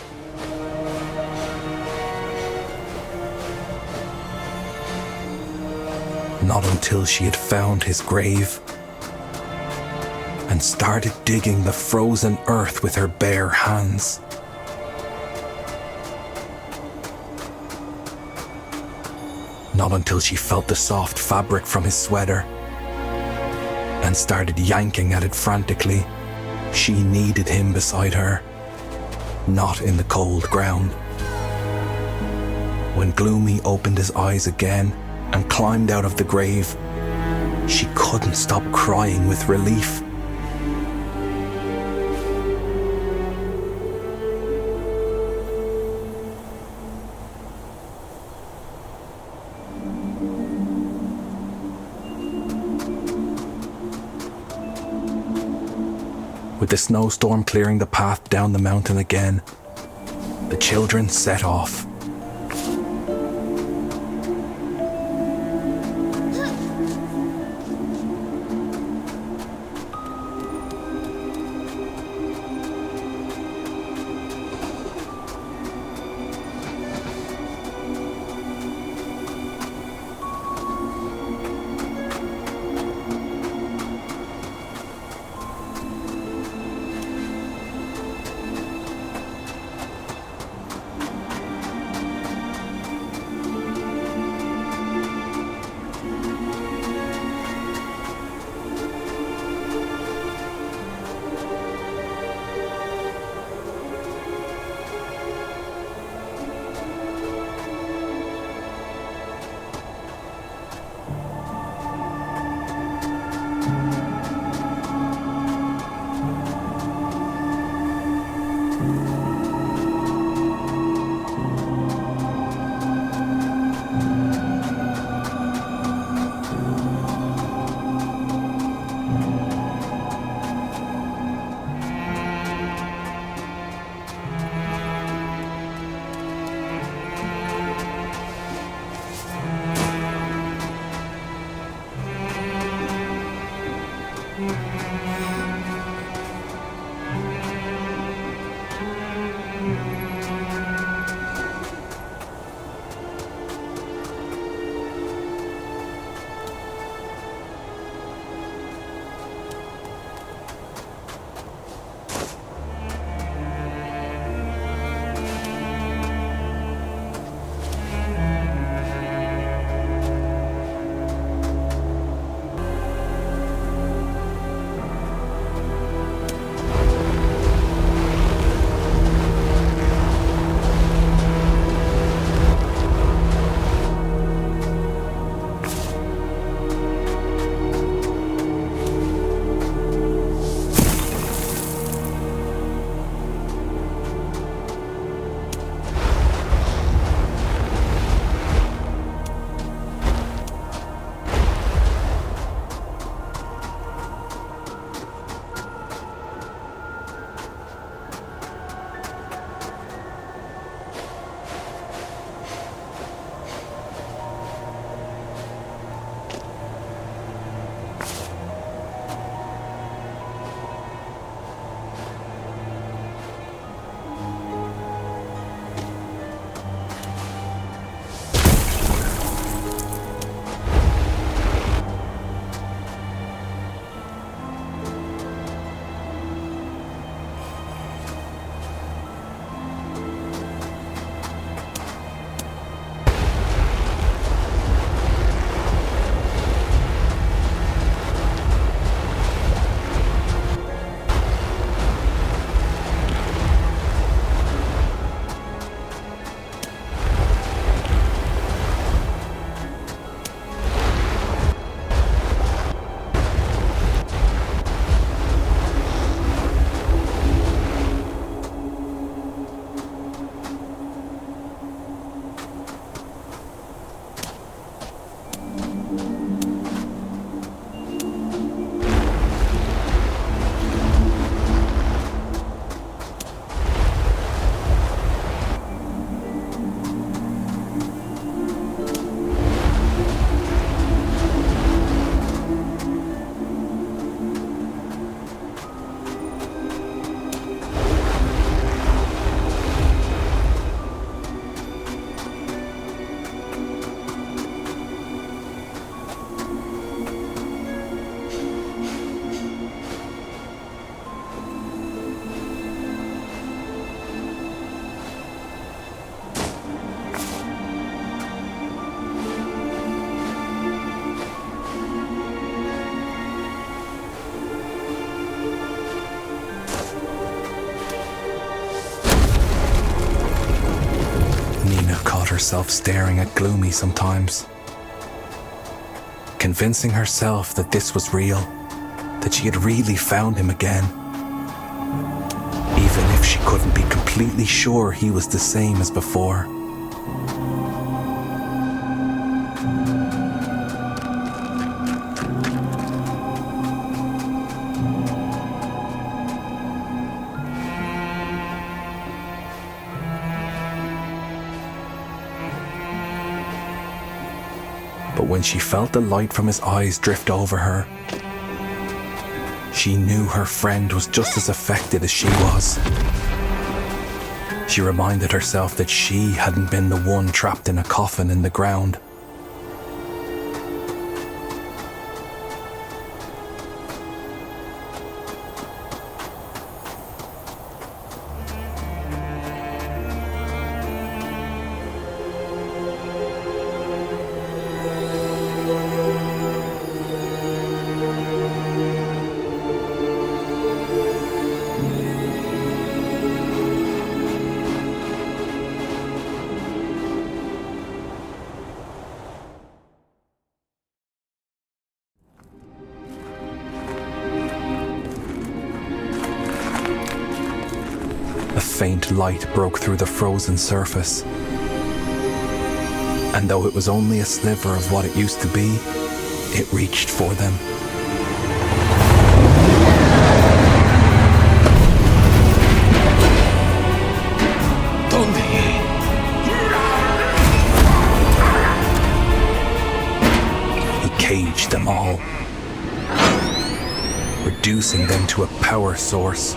Not until she had found his grave and started digging the frozen earth with her bare hands. Not until she felt the soft fabric from his sweater and started yanking at it frantically. She needed him beside her, not in the cold ground. When Gloomy opened his eyes again and climbed out of the grave, she couldn't stop crying with relief. With the snowstorm clearing the path down the mountain again, the children set off. herself staring at Gloomy sometimes, convincing herself that this was real, that she had really found him again, even if she couldn't be completely sure he was the same as before. But when she felt the light from his eyes drift over her, she knew her friend was just as affected as she was. She reminded herself that she hadn't been the one trapped in a coffin in the ground. A faint light broke through the frozen surface, and though it was only a sliver of what it used to be, it reached for them. He caged them all, reducing them to a power source.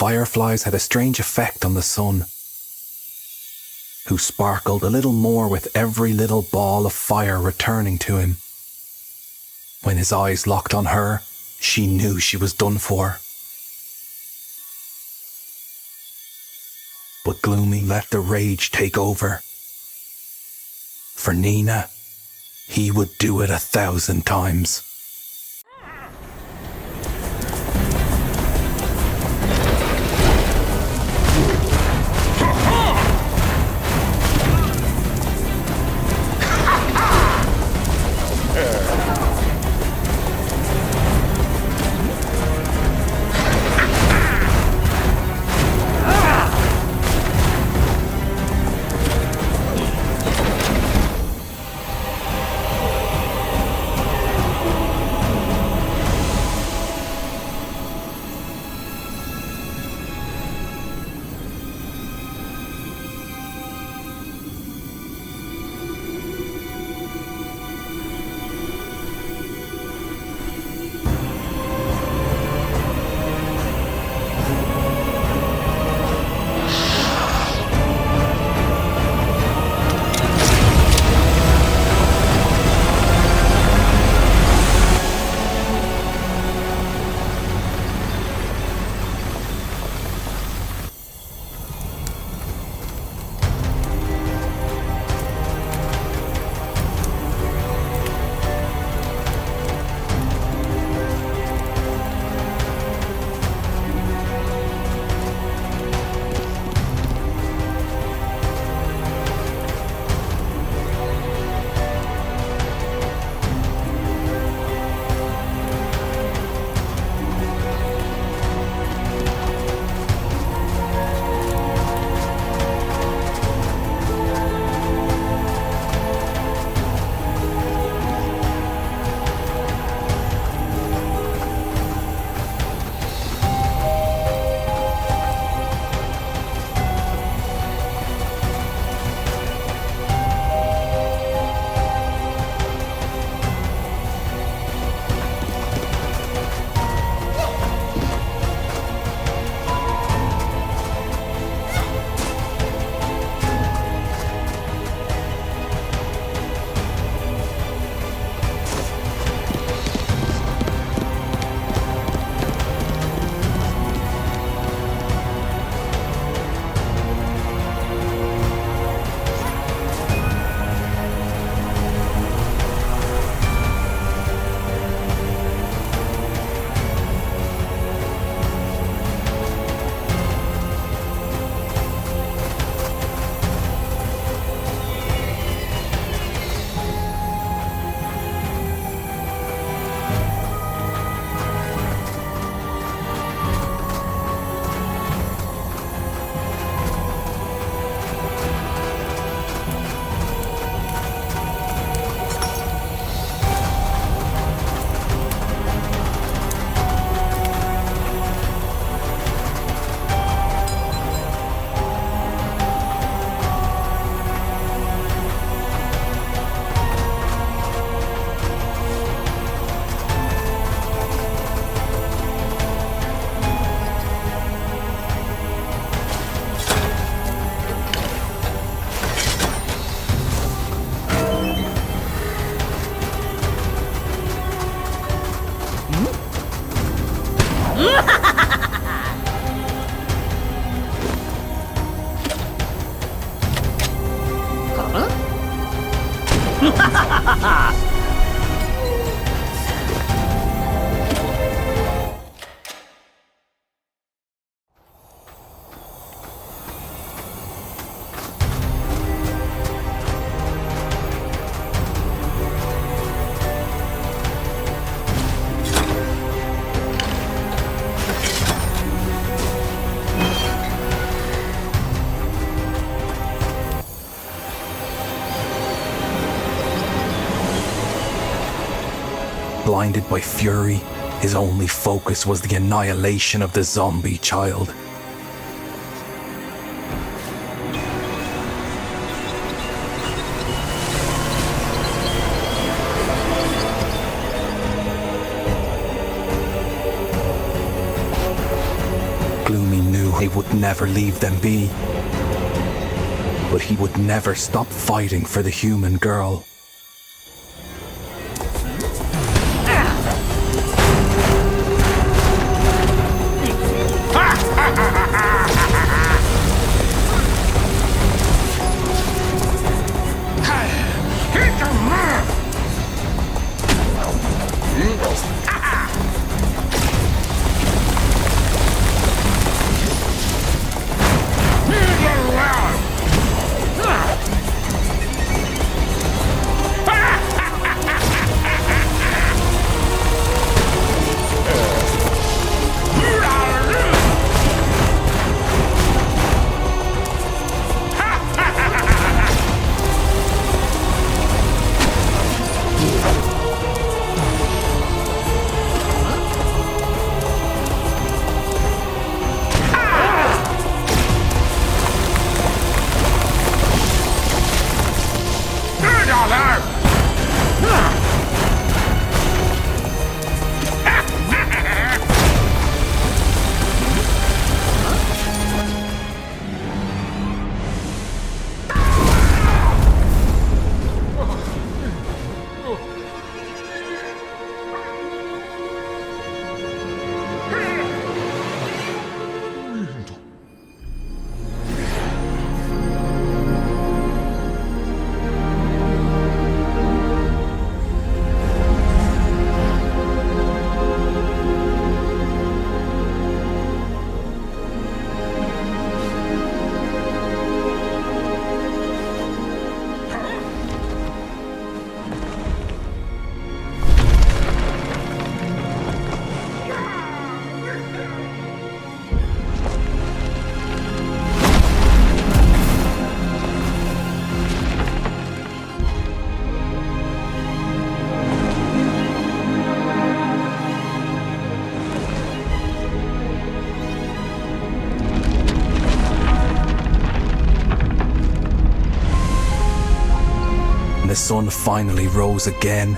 Fireflies had a strange effect on the sun, who sparkled a little more with every little ball of fire returning to him. When his eyes locked on her, she knew she was done for. But Gloomy let the rage take over. For Nina, he would do it 1,000 times. Blinded by fury, his only focus was the annihilation of the zombie child. Gloomy knew he would never leave them be, but he would never stop fighting for the human girl. The sun finally rose again.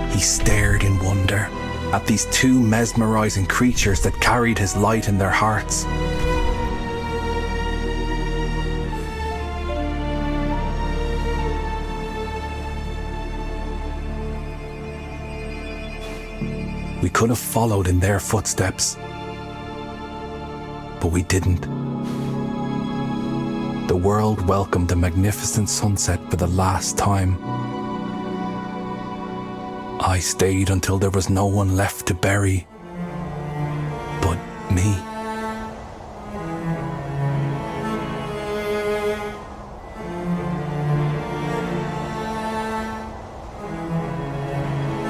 He stared in wonder at these two mesmerizing creatures that carried his light in their hearts. We could have followed in their footsteps, but we didn't. The world welcomed the magnificent sunset for the last time. I stayed until there was no one left to bury but me.